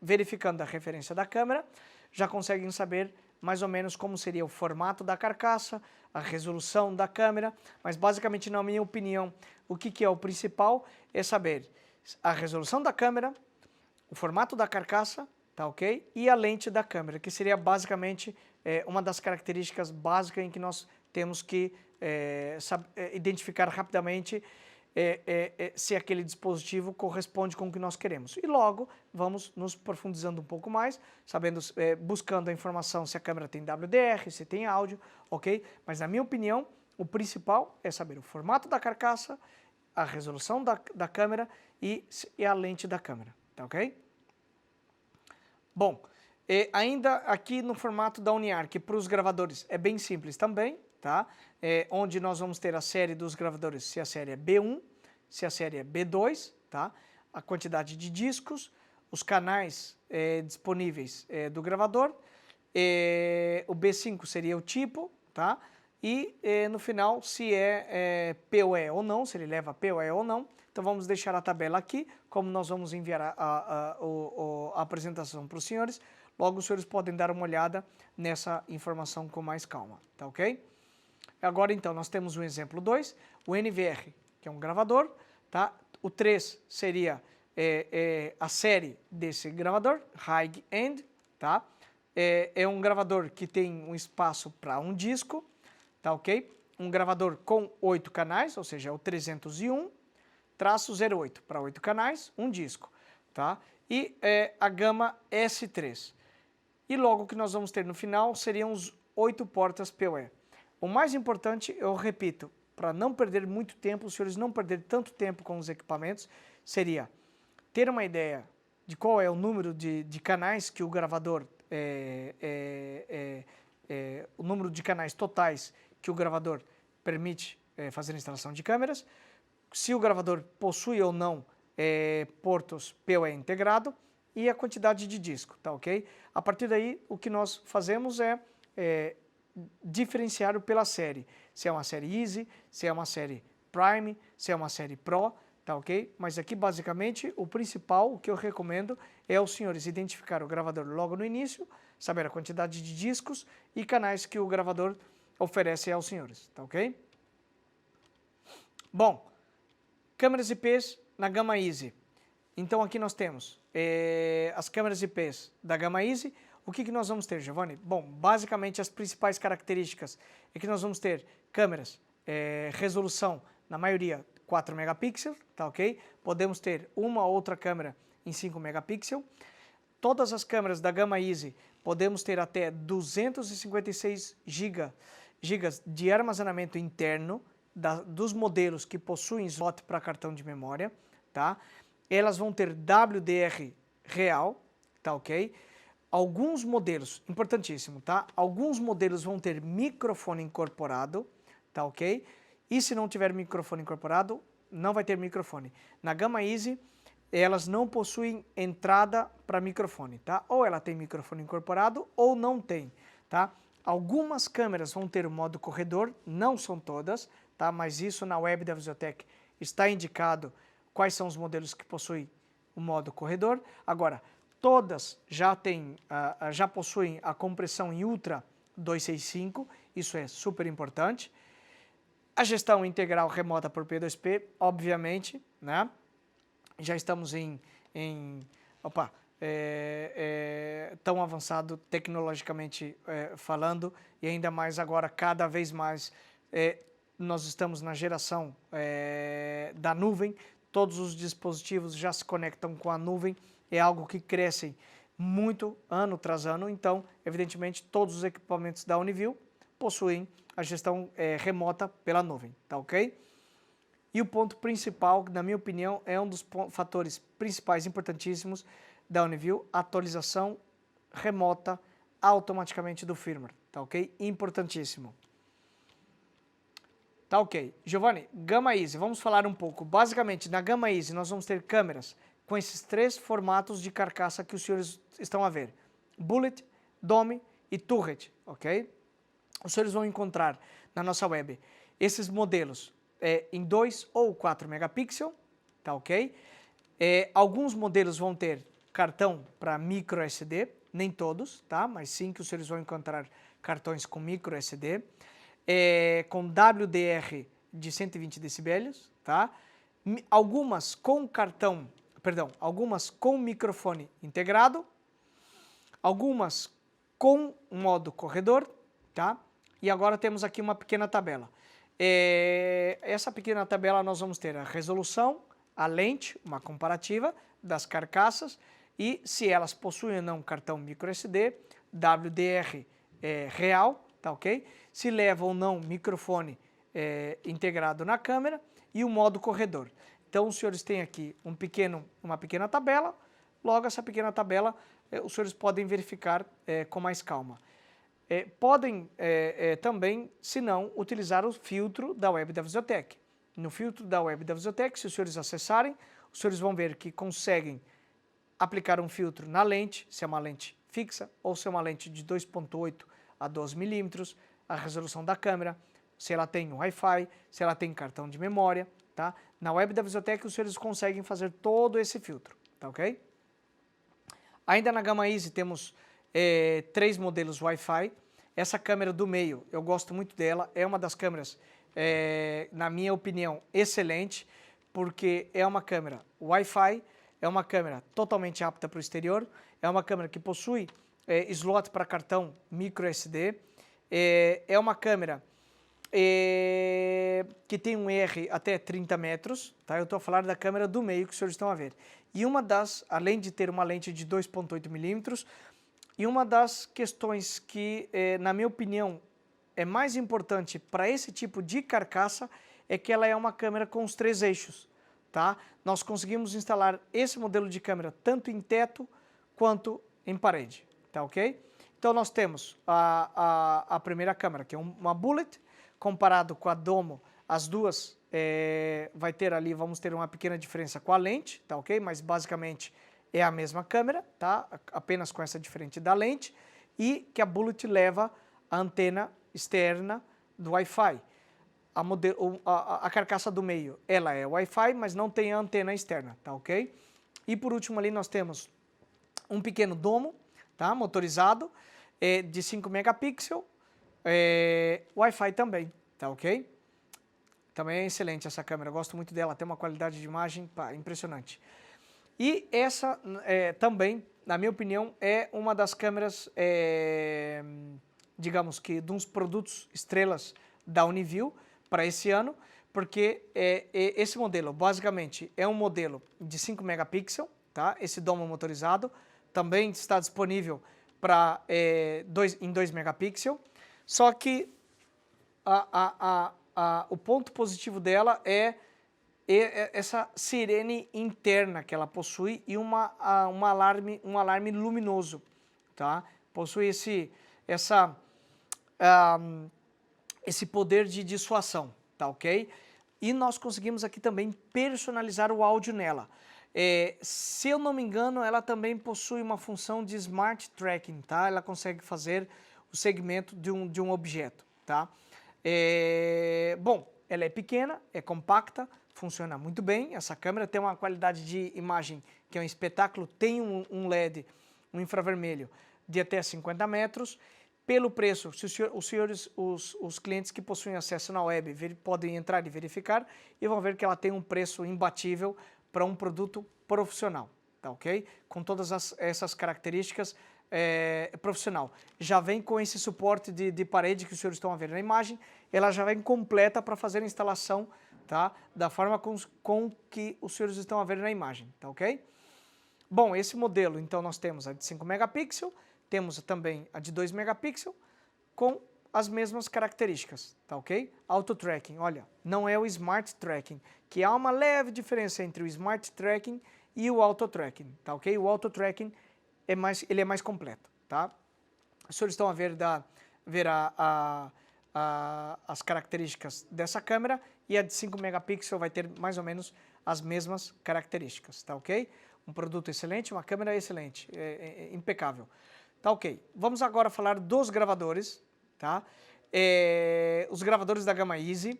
verificando a referência da câmera, já conseguem saber mais ou menos como seria o formato da carcaça, a resolução da câmera, mas basicamente, na minha opinião, o que é o principal é saber a resolução da câmera, o formato da carcaça, tá ok? E a lente da câmera, que seria basicamente uma das características básicas em que nós temos que identificar rapidamente se aquele dispositivo corresponde com o que nós queremos. E logo vamos nos profundizando um pouco mais, sabendo, buscando a informação se a câmera tem WDR, se tem áudio, ok? Mas na minha opinião, o principal é saber o formato da carcaça, a resolução da câmera e a lente da câmera, tá ok? Bom, ainda aqui no formato da Uniarc, para os gravadores é bem simples também, tá? Onde nós vamos ter a série dos gravadores, se a série é B1, se a série é B2, tá? A quantidade de discos, os canais disponíveis do gravador, o B5 seria o tipo, tá? E no final se é PoE ou não, se ele leva PoE ou não. Então vamos deixar a tabela aqui, como nós vamos enviar a apresentação para os senhores, logo os senhores podem dar uma olhada nessa informação com mais calma, tá ok? Agora então nós temos o exemplo 2, o NVR, que é um gravador, tá? O 3 seria a série desse gravador, High End, tá? É um gravador que tem um espaço para um disco, tá ok? Um gravador com 8 canais, ou seja, o 301/08 para 8 canais, um disco, tá? E a gama S3. E logo o que nós vamos ter no final seriam os 8 portas PoE. O mais importante, eu repito, para não perder muito tempo, os senhores não perderem tanto tempo com os equipamentos, seria ter uma ideia de qual é o número de canais que o gravador, o número de canais totais que o gravador permite fazer a instalação de câmeras, se o gravador possui ou não portos PoE integrado e a quantidade de disco, tá ok? A partir daí, o que nós fazemos é diferenciar pela série. Se é uma série Easy, se é uma série Prime, se é uma série Pro, tá ok? Mas aqui basicamente o principal, o que eu recomendo é os senhores identificar o gravador logo no início, saber a quantidade de discos e canais que o gravador oferece aos senhores, tá ok? Bom, câmeras IPs na gama Easy. Então aqui nós temos as câmeras IPs da gama Easy. O que nós vamos ter, Giovanni? Bom, basicamente as principais características é que nós vamos ter câmeras, resolução, na maioria 4 megapixels, tá ok? Podemos ter uma ou outra câmera em 5 megapixels. Todas as câmeras da gama Easy podemos ter até 256 gigas de armazenamento interno dos modelos que possuem slot para cartão de memória, tá? Elas vão ter WDR real, tá ok? Alguns modelos, importantíssimo, tá? Alguns modelos vão ter microfone incorporado, tá ok? E se não tiver microfone incorporado, não vai ter microfone. Na gama Easy, elas não possuem entrada para microfone, tá? Ou ela tem microfone incorporado ou não tem, tá? Algumas câmeras vão ter o modo corredor, não são todas, tá? Mas isso na web da Visualtech está indicado quais são os modelos que possuem o modo corredor. Agora, todas já possuem a compressão em Ultra 265, isso é super importante. A gestão integral remota por P2P, obviamente, né? Já estamos tão avançado tecnologicamente falando, e ainda mais agora, cada vez mais, nós estamos na geração da nuvem, todos os dispositivos já se conectam com a nuvem, é algo que cresce muito ano tras ano, então, evidentemente, todos os equipamentos da Uniview possuem a gestão remota pela nuvem, tá ok? E o ponto principal, na minha opinião, é um dos fatores principais importantíssimos da Uniview, atualização remota automaticamente do firmware, tá ok? Importantíssimo. Tá ok. Giovanni, gama Easy, vamos falar um pouco. Basicamente, na gama Easy nós vamos ter câmeras com esses 3 formatos de carcaça que os senhores estão a ver. Bullet, Dome e Turret, ok? Os senhores vão encontrar na nossa web esses modelos em 2 ou 4 megapixels, tá ok? Alguns modelos vão ter cartão para micro SD, nem todos, tá? Mas sim que os senhores vão encontrar cartões com micro SD, com WDR de 120 decibéis, tá? Algumas com algumas com microfone integrado, algumas com modo corredor, tá? E agora temos aqui uma pequena tabela. Essa pequena tabela nós vamos ter a resolução, a lente, uma comparativa das carcaças e se elas possuem ou não cartão microSD, WDR real, tá ok? Se leva ou não microfone integrado na câmera e o modo corredor. Então os senhores têm aqui uma pequena tabela, logo essa pequena tabela os senhores podem verificar com mais calma. Podem também, se não, utilizar o filtro da web da Visualtech. No filtro da web da Visualtech, se os senhores acessarem, os senhores vão ver que conseguem aplicar um filtro na lente, se é uma lente fixa ou se é uma lente de 2.8 a 12 milímetros, a resolução da câmera, se ela tem Wi-Fi, se ela tem cartão de memória, tá? Na web da Visualtech os senhores conseguem fazer todo esse filtro, tá ok? Ainda na gama Easy temos 3 modelos Wi-Fi. Essa câmera do meio, eu gosto muito dela, é uma das câmeras, na minha opinião, excelente, porque é uma câmera Wi-Fi, é uma câmera totalmente apta para o exterior, é uma câmera que possui slot para cartão micro SD, é uma câmera que tem um R até 30 metros, tá? Eu estou a falar da câmera do meio que os senhores estão a ver. E além de ter uma lente de 2.8 milímetros, e uma das questões que, na minha opinião, é mais importante para esse tipo de carcaça é que ela é uma câmera com os 3 eixos, tá? Nós conseguimos instalar esse modelo de câmera tanto em teto quanto em parede, tá ok? Então nós temos a primeira câmera, que é uma Bullet, comparado com a Domo, as duas vai ter ali, vamos ter uma pequena diferença com a lente, tá ok? Mas basicamente é a mesma câmera, tá? Apenas com essa diferente da lente, e que a Bullet leva a antena externa do Wi-Fi. A carcaça do meio, ela é Wi-Fi, mas não tem a antena externa, tá ok? E por último ali nós temos um pequeno domo, tá? Motorizado, de 5 megapixels, Wi-Fi também, tá ok? Também é excelente essa câmera, eu gosto muito dela, tem uma qualidade de imagem impressionante. E essa também, na minha opinião, é uma das câmeras, digamos que, de uns produtos estrelas da Uniview para esse ano, porque esse modelo, basicamente, é um modelo de 5 megapixels, tá? Esse domo motorizado, também está disponível em 2 megapixels, só que o ponto positivo dela é essa sirene interna que ela possui e um alarme luminoso, tá? Possui esse poder de dissuasão, tá ok? E nós conseguimos aqui também personalizar o áudio nela. Se eu não me engano, ela também possui uma função de Smart Tracking, tá? Ela consegue fazer o segmento de um objeto, tá? Bom, ela é pequena, é compacta, funciona muito bem. Essa câmera tem uma qualidade de imagem que é um espetáculo, tem um LED, um infravermelho de até 50 metros. Pelo preço, os clientes que possuem acesso na web podem entrar e verificar e vão ver que ela tem um preço imbatível para um produto profissional, tá ok? Com todas essas características profissional. Já vem com esse suporte de parede que os senhores estão a ver na imagem, ela já vem completa para fazer a instalação, tá? Da forma com que os senhores estão a ver na imagem, tá ok? Bom, esse modelo, então, nós temos a de 5 megapixels, temos também a de 2 megapixels, com as mesmas características, tá ok? Auto Tracking, olha, não é o Smart Tracking, que há uma leve diferença entre o Smart Tracking e o Auto Tracking, tá ok? O Auto Tracking ele é mais completo, tá? Os senhores estão a ver as características dessa câmera e a de 5 megapixels vai ter mais ou menos as mesmas características, tá ok? Um produto excelente, uma câmera excelente, impecável. Tá ok. Vamos agora falar dos gravadores, tá? Os gravadores da gama Easy.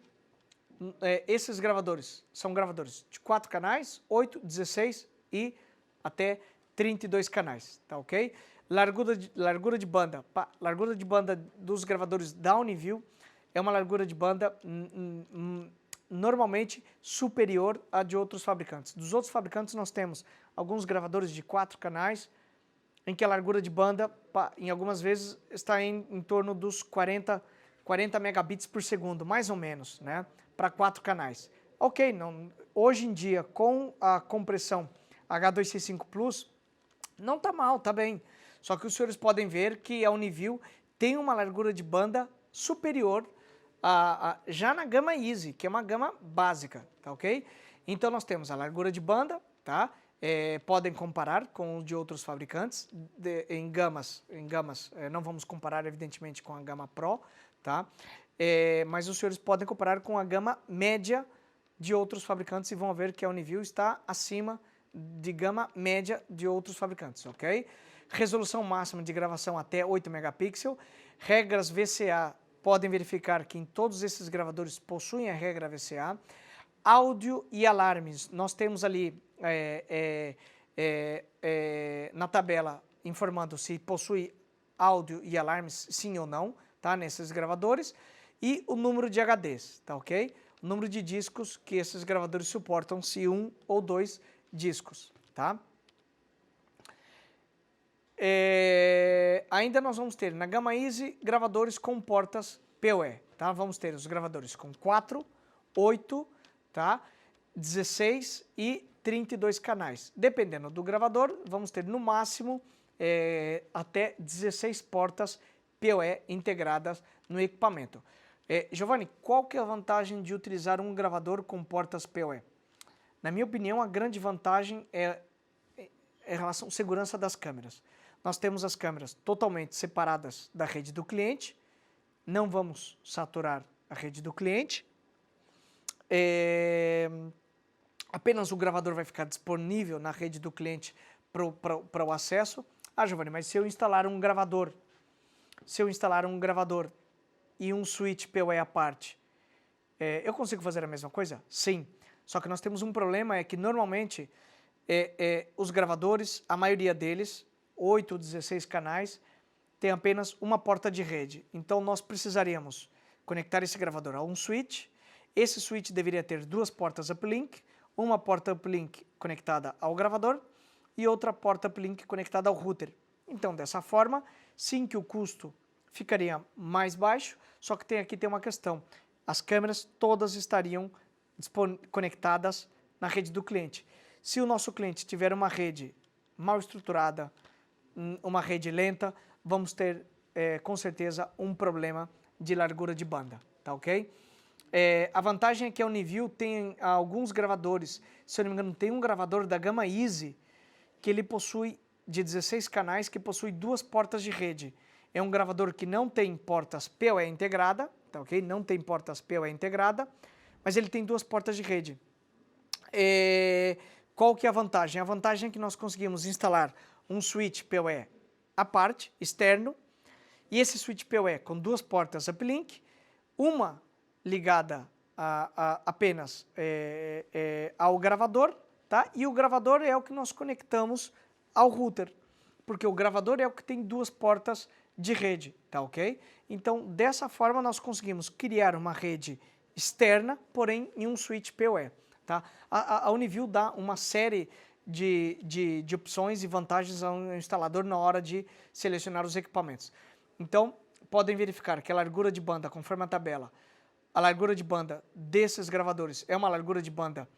Esses gravadores são gravadores de 4 canais, 8, 16 e até 32 canais, tá ok? Largura de banda dos gravadores da Uniview é uma largura de banda normalmente superior à de outros fabricantes. Dos outros fabricantes nós temos alguns gravadores de 4 canais, em que a largura de banda, em algumas vezes, está em torno dos 40 megabits por segundo, mais ou menos, né, para 4 canais. Ok, hoje em dia, com a compressão H265 Plus, não está mal, está bem. Só que os senhores podem ver que a Uniview tem uma largura de banda superior já na gama Easy, que é uma gama básica, tá ok? Então nós temos a largura de banda, tá? Podem comparar com o de outros fabricantes, em gamas, não vamos comparar evidentemente com a gama Pro, tá? Mas os senhores podem comparar com a gama média de outros fabricantes e vão ver que a Uniview está acima de gama média de outros fabricantes, ok? Resolução máxima de gravação até 8 megapixels, regras VCA, podem verificar que em todos esses gravadores possuem a regra VCA, áudio e alarmes, nós temos ali na tabela informando se possui áudio e alarmes sim ou não, tá, nesses gravadores, e o número de HDs, tá ok? O número de discos que esses gravadores suportam, se 1 ou 2 discos, tá? Ainda nós vamos ter na gama Easy gravadores com portas PoE, tá? Vamos ter os gravadores com 4, 8, tá? 16 e 32 canais. Dependendo do gravador, vamos ter no máximo até 16 portas PoE integradas no equipamento. Giovanni, qual que é a vantagem de utilizar um gravador com portas PoE? Na minha opinião, a grande vantagem é em relação à segurança das câmeras. Nós temos as câmeras totalmente separadas da rede do cliente, não vamos saturar a rede do cliente, apenas o gravador vai ficar disponível na rede do cliente para o acesso. Ah, Giovanni, mas se eu instalar um gravador se eu instalar um gravador e um switch PoE à parte, eu consigo fazer a mesma coisa? Sim. Só que nós temos um problema, é que normalmente os gravadores, a maioria deles, 8 ou 16 canais, tem apenas uma porta de rede. Então nós precisaríamos conectar esse gravador a um switch. Esse switch deveria ter duas portas uplink, uma porta uplink conectada ao gravador e outra porta uplink conectada ao router. Então, dessa forma, sim que o custo ficaria mais baixo, só que aqui tem uma questão. As câmeras todas estariam conectadas na rede do cliente. Se o nosso cliente tiver uma rede mal estruturada, uma rede lenta, vamos ter com certeza um problema de largura de banda, tá ok? A vantagem é que a Uniview tem alguns gravadores, se eu não me engano tem um gravador da gama Easy, que ele possui de 16 canais, que possui duas portas de rede. É um gravador que não tem portas PoE integrada, tá ok? Não tem portas PoE integrada, mas ele tem duas portas de rede. Qual que é a vantagem? A vantagem é que nós conseguimos instalar um switch PoE à parte, externo, e esse switch PoE com duas portas uplink, uma ligada apenas ao gravador, tá? E o gravador é o que nós conectamos ao router, porque o gravador é o que tem duas portas de rede, tá ok? Então, dessa forma, nós conseguimos criar uma rede externa, porém em um switch PoE, tá? A Uniview dá uma série de opções e vantagens ao instalador na hora de selecionar os equipamentos. Então, podem verificar que a largura de banda, conforme a tabela, a largura de banda desses gravadores é uma largura de banda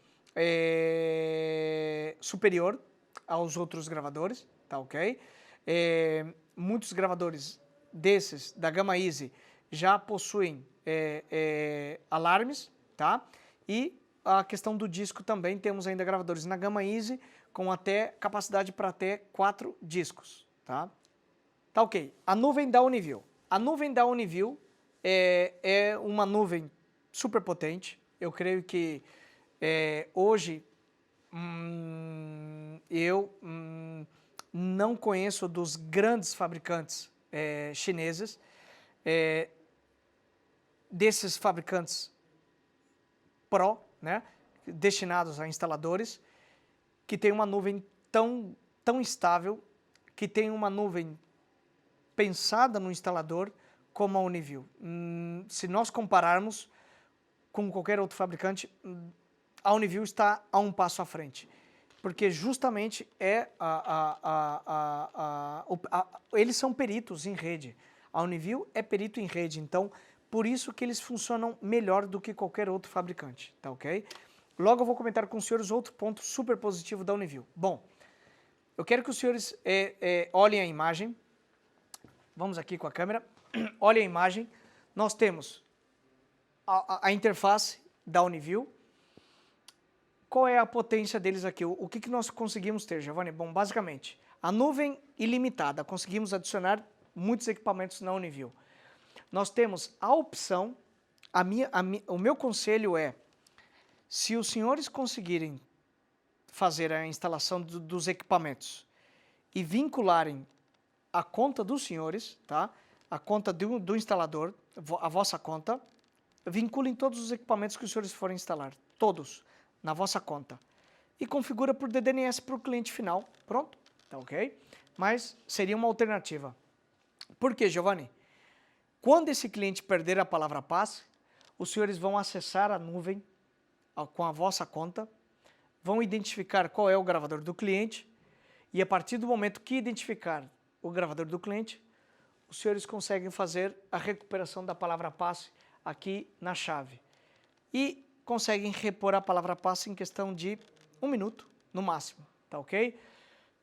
superior aos outros gravadores, tá ok? Muitos gravadores desses, da gama Easy, já possuem alarmes, tá? E a questão do disco também, temos ainda gravadores na gama Easy com até capacidade para até 4 discos, tá? Tá ok. A nuvem da Uniview. A nuvem da Uniview é uma nuvem super potente. Eu creio que hoje eu não conheço dos grandes fabricantes chineses, desses fabricantes Pro, né, destinados a instaladores, que tem uma nuvem tão estável, que tem uma nuvem pensada no instalador como a Uniview. Se nós compararmos com qualquer outro fabricante, a Uniview está a um passo à frente, porque justamente eles são peritos em rede. A Uniview é perito em rede, então por isso que eles funcionam melhor do que qualquer outro fabricante, tá ok? Logo eu vou comentar com os senhores outro ponto super positivo da Uniview. Bom, eu quero que os senhores olhem a imagem. Vamos aqui com a câmera. Olhem a imagem. Nós temos a interface da Uniview. Qual é a potência deles aqui? O que nós conseguimos ter, Giovanni? Bom, basicamente, a nuvem ilimitada. Conseguimos adicionar muitos equipamentos na Uniview. Nós temos a opção, o meu conselho é, se os senhores conseguirem fazer a instalação dos equipamentos e vincularem a conta dos senhores, tá? A conta do instalador, a vossa conta, vinculem todos os equipamentos que os senhores forem instalar, todos, na vossa conta. E configura por DDNS para o cliente final, pronto, tá ok? Mas seria uma alternativa. Por quê, Giovanni? Quando esse cliente perder a palavra passe, os senhores vão acessar a nuvem com a vossa conta, vão identificar qual é o gravador do cliente e a partir do momento que identificar o gravador do cliente, os senhores conseguem fazer a recuperação da palavra passe aqui na chave e conseguem repor a palavra passe em questão de 1 minuto no máximo, tá ok?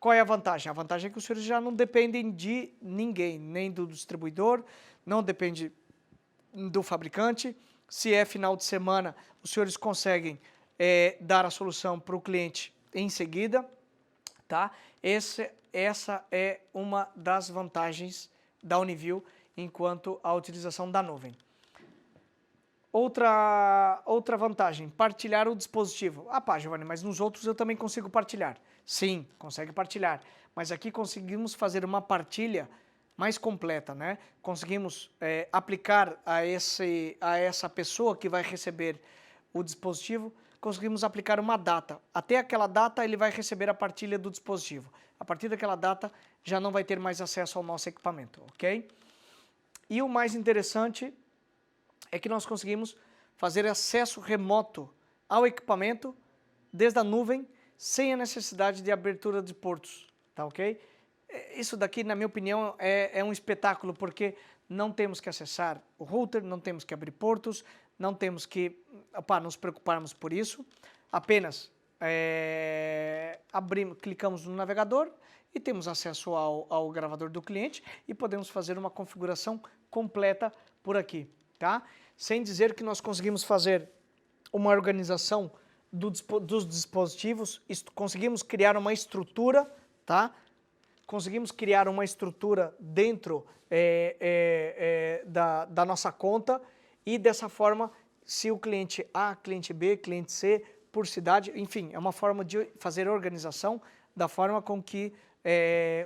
Qual é a vantagem? A vantagem é que os senhores já não dependem de ninguém, nem do distribuidor, não depende do fabricante. Se é final de semana, os senhores conseguem dar a solução para o cliente em seguida, tá? Essa é uma das vantagens da Uniview enquanto a utilização da nuvem. Outra vantagem, partilhar o dispositivo. Ah, pá, Giovanni, mas nos outros eu também consigo partilhar. Sim, consegue partilhar, mas aqui conseguimos fazer uma partilha mais completa, né? Conseguimos aplicar a essa pessoa que vai receber o dispositivo, conseguimos aplicar uma data. Até aquela data ele vai receber a partilha do dispositivo. A partir daquela data já não vai ter mais acesso ao nosso equipamento, ok? E o mais interessante é que nós conseguimos fazer acesso remoto ao equipamento desde a nuvem, sem a necessidade de abertura de portos, tá ok? Isso daqui, na minha opinião, é um espetáculo, porque não temos que acessar o router, não temos que abrir portos, não temos que nos preocuparmos por isso, apenas clicamos no navegador e temos acesso ao gravador do cliente e podemos fazer uma configuração completa por aqui, tá? Sem dizer que nós conseguimos fazer uma organização dos dispositivos, conseguimos criar uma estrutura, tá? Conseguimos criar uma estrutura dentro da nossa conta e dessa forma, se o cliente A, cliente B, cliente C, por cidade, enfim, é uma forma de fazer organização da forma com que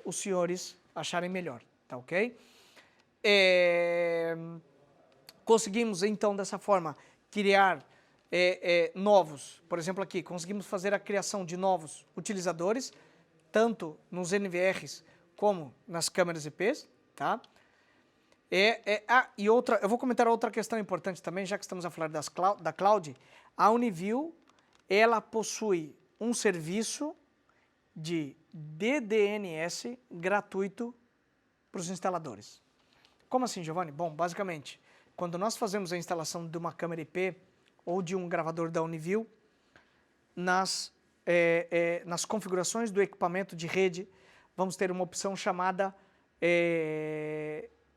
os senhores acharem melhor, tá ok? Conseguimos então dessa forma criar novos, por exemplo aqui, conseguimos fazer a criação de novos utilizadores, tanto nos NVRs como nas câmeras IPs, tá? E outra, eu vou comentar outra questão importante também, já que estamos a falar da cloud. A Uniview, ela possui um serviço de DDNS gratuito para os instaladores. Como assim, Giovanni? Bom, basicamente, quando nós fazemos a instalação de uma câmera IP ou de um gravador da Uniview, nas configurações do equipamento de rede, vamos ter uma opção chamada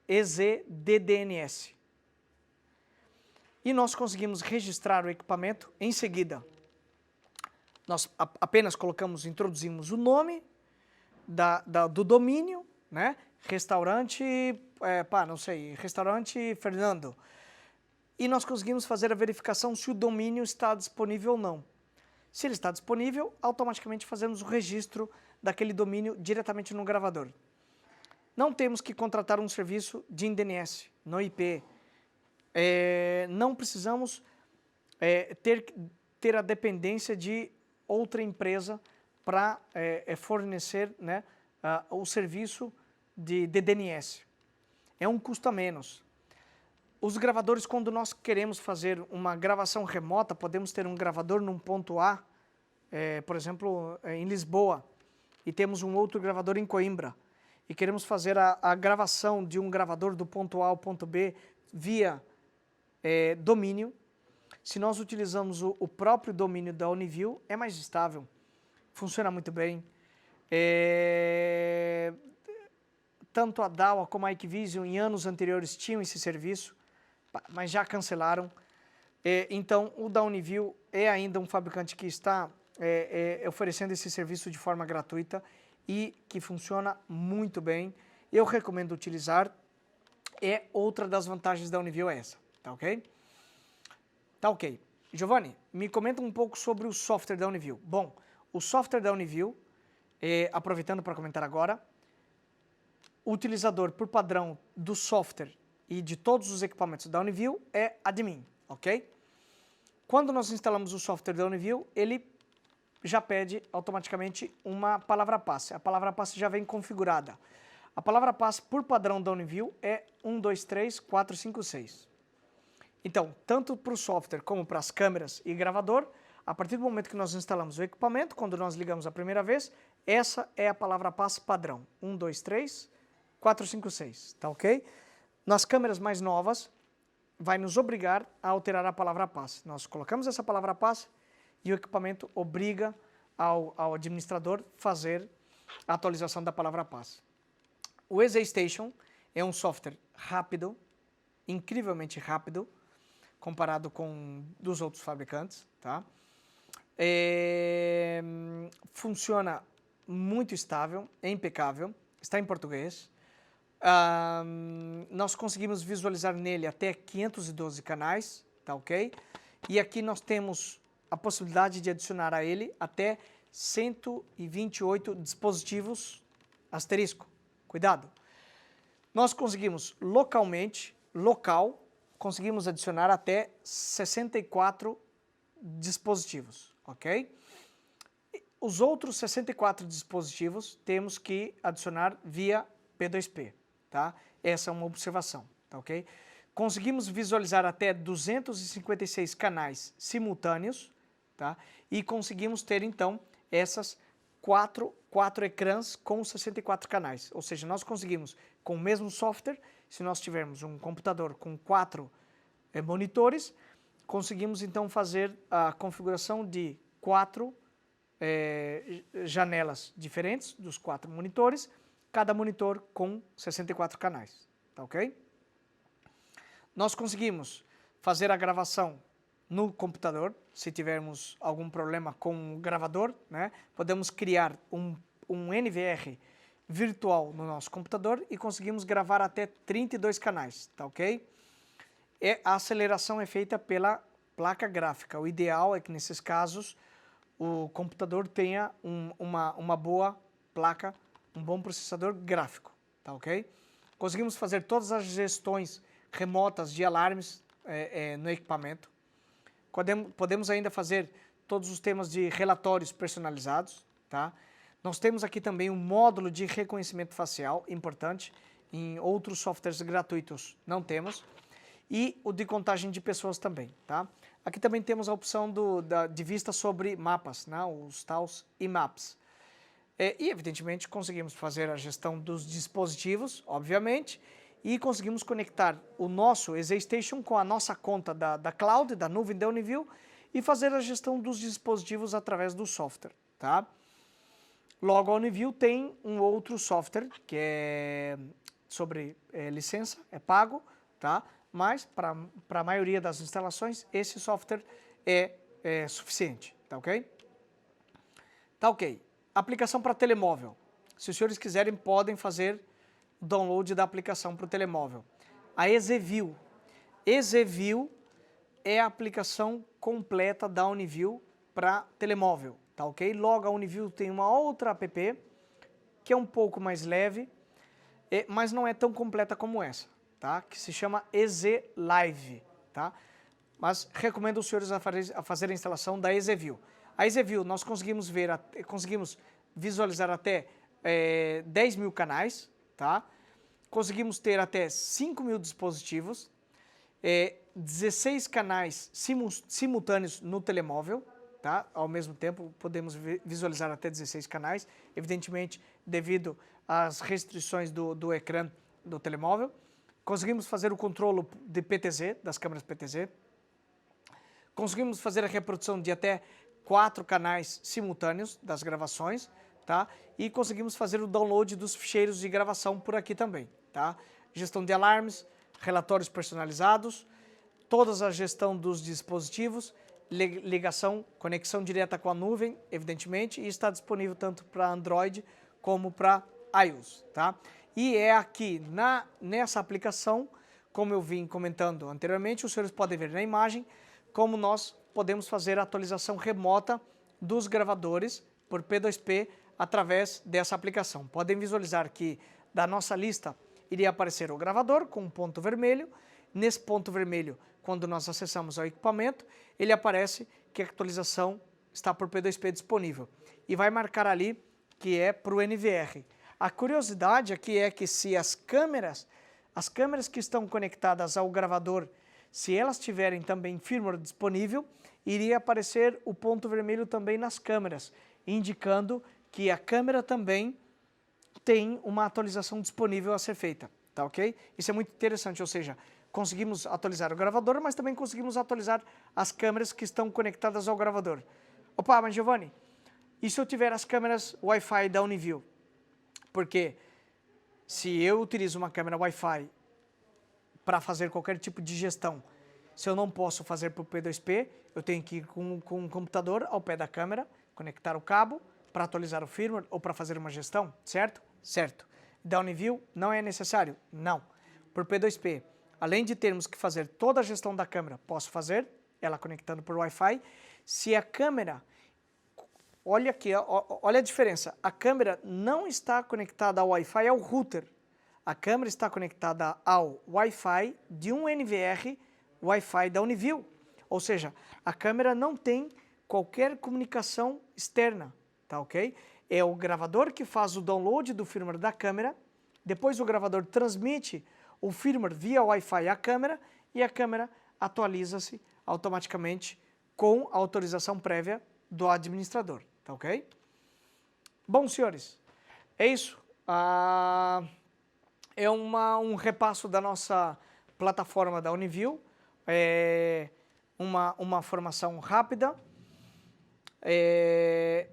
EZDDNS. E nós conseguimos registrar o equipamento em seguida. Nós apenas introduzimos o nome do domínio, né? Restaurante, não sei, restaurante Fernando. E nós conseguimos fazer a verificação se o domínio está disponível ou não. Se ele está disponível, automaticamente fazemos o registro daquele domínio diretamente no gravador. Não temos que contratar um serviço de DNS no IP. Não precisamos ter a dependência de outra empresa para fornecer, né, o serviço de DNS. É um custo a menos. Os gravadores, quando nós queremos fazer uma gravação remota, podemos ter um gravador num ponto A, por exemplo, em Lisboa, e temos um outro gravador em Coimbra, e queremos fazer a gravação de um gravador do ponto A ao ponto B via domínio. Se nós utilizamos o próprio domínio da Uniview, é mais estável, funciona muito bem. Tanto a Dawa como a Hikvision em anos anteriores tinham esse serviço, mas já cancelaram. Então, o da Uniview é ainda um fabricante que está oferecendo esse serviço de forma gratuita e que funciona muito bem. Eu recomendo utilizar. Outra das vantagens da Uniview é essa, tá ok? Tá ok. Giovanni, me comenta um pouco sobre o software da Uniview. Bom, o software da Uniview, aproveitando para comentar agora, o utilizador por padrão do software e de todos os equipamentos da Uniview é admin, ok? Quando nós instalamos o software da Uniview, ele já pede automaticamente uma palavra passe. A palavra passe já vem configurada. A palavra passe por padrão da Uniview é 123456. Então, tanto para o software como para as câmeras e gravador, a partir do momento que nós instalamos o equipamento, quando nós ligamos a primeira vez, essa é a palavra passe padrão, 123456, tá ok? Nas câmeras mais novas, vai nos obrigar a alterar a palavra passe. Nós colocamos essa palavra passe e o equipamento obriga ao administrador fazer a atualização da palavra passe. O EasyStation é um software rápido, incrivelmente rápido, comparado com dos outros fabricantes, tá? Funciona muito estável, é impecável, está em português. Nós conseguimos visualizar nele até 512 canais, tá ok? E aqui nós temos a possibilidade de adicionar a ele até 128 dispositivos asterisco. Cuidado! Nós conseguimos local, conseguimos adicionar até 64 dispositivos, ok? Os outros 64 dispositivos temos que adicionar via P2P, tá? Essa é uma observação, tá ok? Conseguimos visualizar até 256 canais simultâneos, tá? E conseguimos ter, então, essas quatro ecrãs com 64 canais. Ou seja, nós conseguimos, com o mesmo software, se nós tivermos um computador com 4 monitores, conseguimos, então, fazer a configuração de 4 janelas diferentes dos 4 monitores, cada monitor com 64 canais, tá ok? Nós conseguimos fazer a gravação no computador, se tivermos algum problema com o gravador, né? Podemos criar um NVR virtual no nosso computador e conseguimos gravar até 32 canais, tá ok? A aceleração é feita pela placa gráfica. O ideal é que nesses casos o computador tenha uma boa placa, um bom processador gráfico, tá ok? Conseguimos fazer todas as gestões remotas de alarmes no equipamento. Podemos ainda fazer todos os temas de relatórios personalizados, tá? Nós temos aqui também um módulo de reconhecimento facial, importante, em outros softwares gratuitos não temos, e o de contagem de pessoas também, tá? Aqui também temos a opção de vista sobre mapas, né? Os tals IMAPs. E, evidentemente, conseguimos fazer a gestão dos dispositivos, obviamente, e conseguimos conectar o nosso EasyStation com a nossa conta da cloud, da nuvem da Uniview, e fazer a gestão dos dispositivos através do software, tá? Logo, a Uniview tem um outro software que é sobre licença, é pago, tá? Mas para a maioria das instalações, esse software é suficiente, tá ok? Tá ok. Aplicação para telemóvel. Se os senhores quiserem, podem fazer o download da aplicação para o telemóvel. A EasyView. EasyView é a aplicação completa da Uniview para telemóvel, tá ok? Logo, a Uniview tem uma outra app que é um pouco mais leve, mas não é tão completa como essa, tá? Que se chama EZ Live, tá? Mas recomendo os senhores a fazer a instalação da EasyView. A EasyView nós conseguimos visualizar até 10 mil canais, tá? Conseguimos ter até 5 mil dispositivos, 16 canais simultâneos no telemóvel, tá? Ao mesmo tempo podemos visualizar até 16 canais, evidentemente devido às restrições do ecrã do telemóvel. Conseguimos fazer o controle de PTZ, das câmeras PTZ. Conseguimos fazer a reprodução de até 4 canais simultâneos das gravações, tá? E conseguimos fazer o download dos ficheiros de gravação por aqui também, tá? Gestão de alarmes, relatórios personalizados, toda a gestão dos dispositivos, ligação, conexão direta com a nuvem, evidentemente, e está disponível tanto para Android como para iOS, tá? E é aqui nessa aplicação, como eu vim comentando anteriormente, os senhores podem ver na imagem, como nós podemos fazer a atualização remota dos gravadores por P2P através dessa aplicação. Podem visualizar que da nossa lista iria aparecer o gravador com um ponto vermelho. Nesse ponto vermelho, quando nós acessamos ao equipamento, ele aparece que a atualização está por P2P disponível. E vai marcar ali que é para o NVR. A curiosidade aqui é que se as câmeras que estão conectadas ao gravador, se elas tiverem também firmware disponível, iria aparecer o ponto vermelho também nas câmeras, indicando que a câmera também tem uma atualização disponível a ser feita, tá ok? Isso é muito interessante, ou seja, conseguimos atualizar o gravador, mas também conseguimos atualizar as câmeras que estão conectadas ao gravador. Opa, mas Giovanni, e se eu tiver as câmeras Wi-Fi da Uniview? Porque se eu utilizo uma câmera Wi-Fi para fazer qualquer tipo de gestão, se eu não posso fazer por P2P, eu tenho que ir com um computador ao pé da câmera, conectar o cabo para atualizar o firmware ou para fazer uma gestão, certo? Certo. Da Uniview não é necessário? Não. Por P2P, além de termos que fazer toda a gestão da câmera, posso fazer, ela conectando por Wi-Fi. Se a câmera, olha aqui, olha a diferença, a câmera não está conectada ao Wi-Fi, ao router. A câmera está conectada ao Wi-Fi de um NVR Wi-Fi da Uniview. Ou seja, a câmera não tem qualquer comunicação externa, tá ok? É o gravador que faz o download do firmware da câmera, depois o gravador transmite o firmware via Wi-Fi à câmera e a câmera atualiza-se automaticamente com a autorização prévia do administrador, tá ok? Bom, senhores, é isso. É um repasso da nossa plataforma da Uniview, uma formação rápida.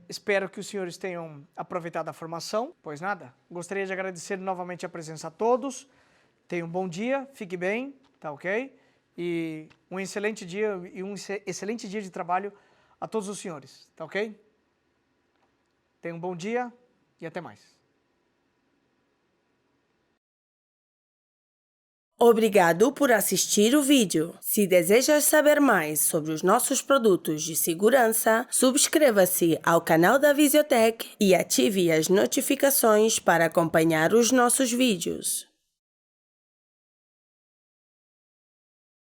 Espero que os senhores tenham aproveitado a formação. Pois nada, gostaria de agradecer novamente a presença a todos. Tenham um bom dia, fique bem, tá ok? E um excelente dia de trabalho a todos os senhores, tá ok? Tenham um bom dia e até mais. Obrigado por assistir o vídeo. Se desejas saber mais sobre os nossos produtos de segurança, subscreva-se ao canal da Visiotech e ative as notificações para acompanhar os nossos vídeos.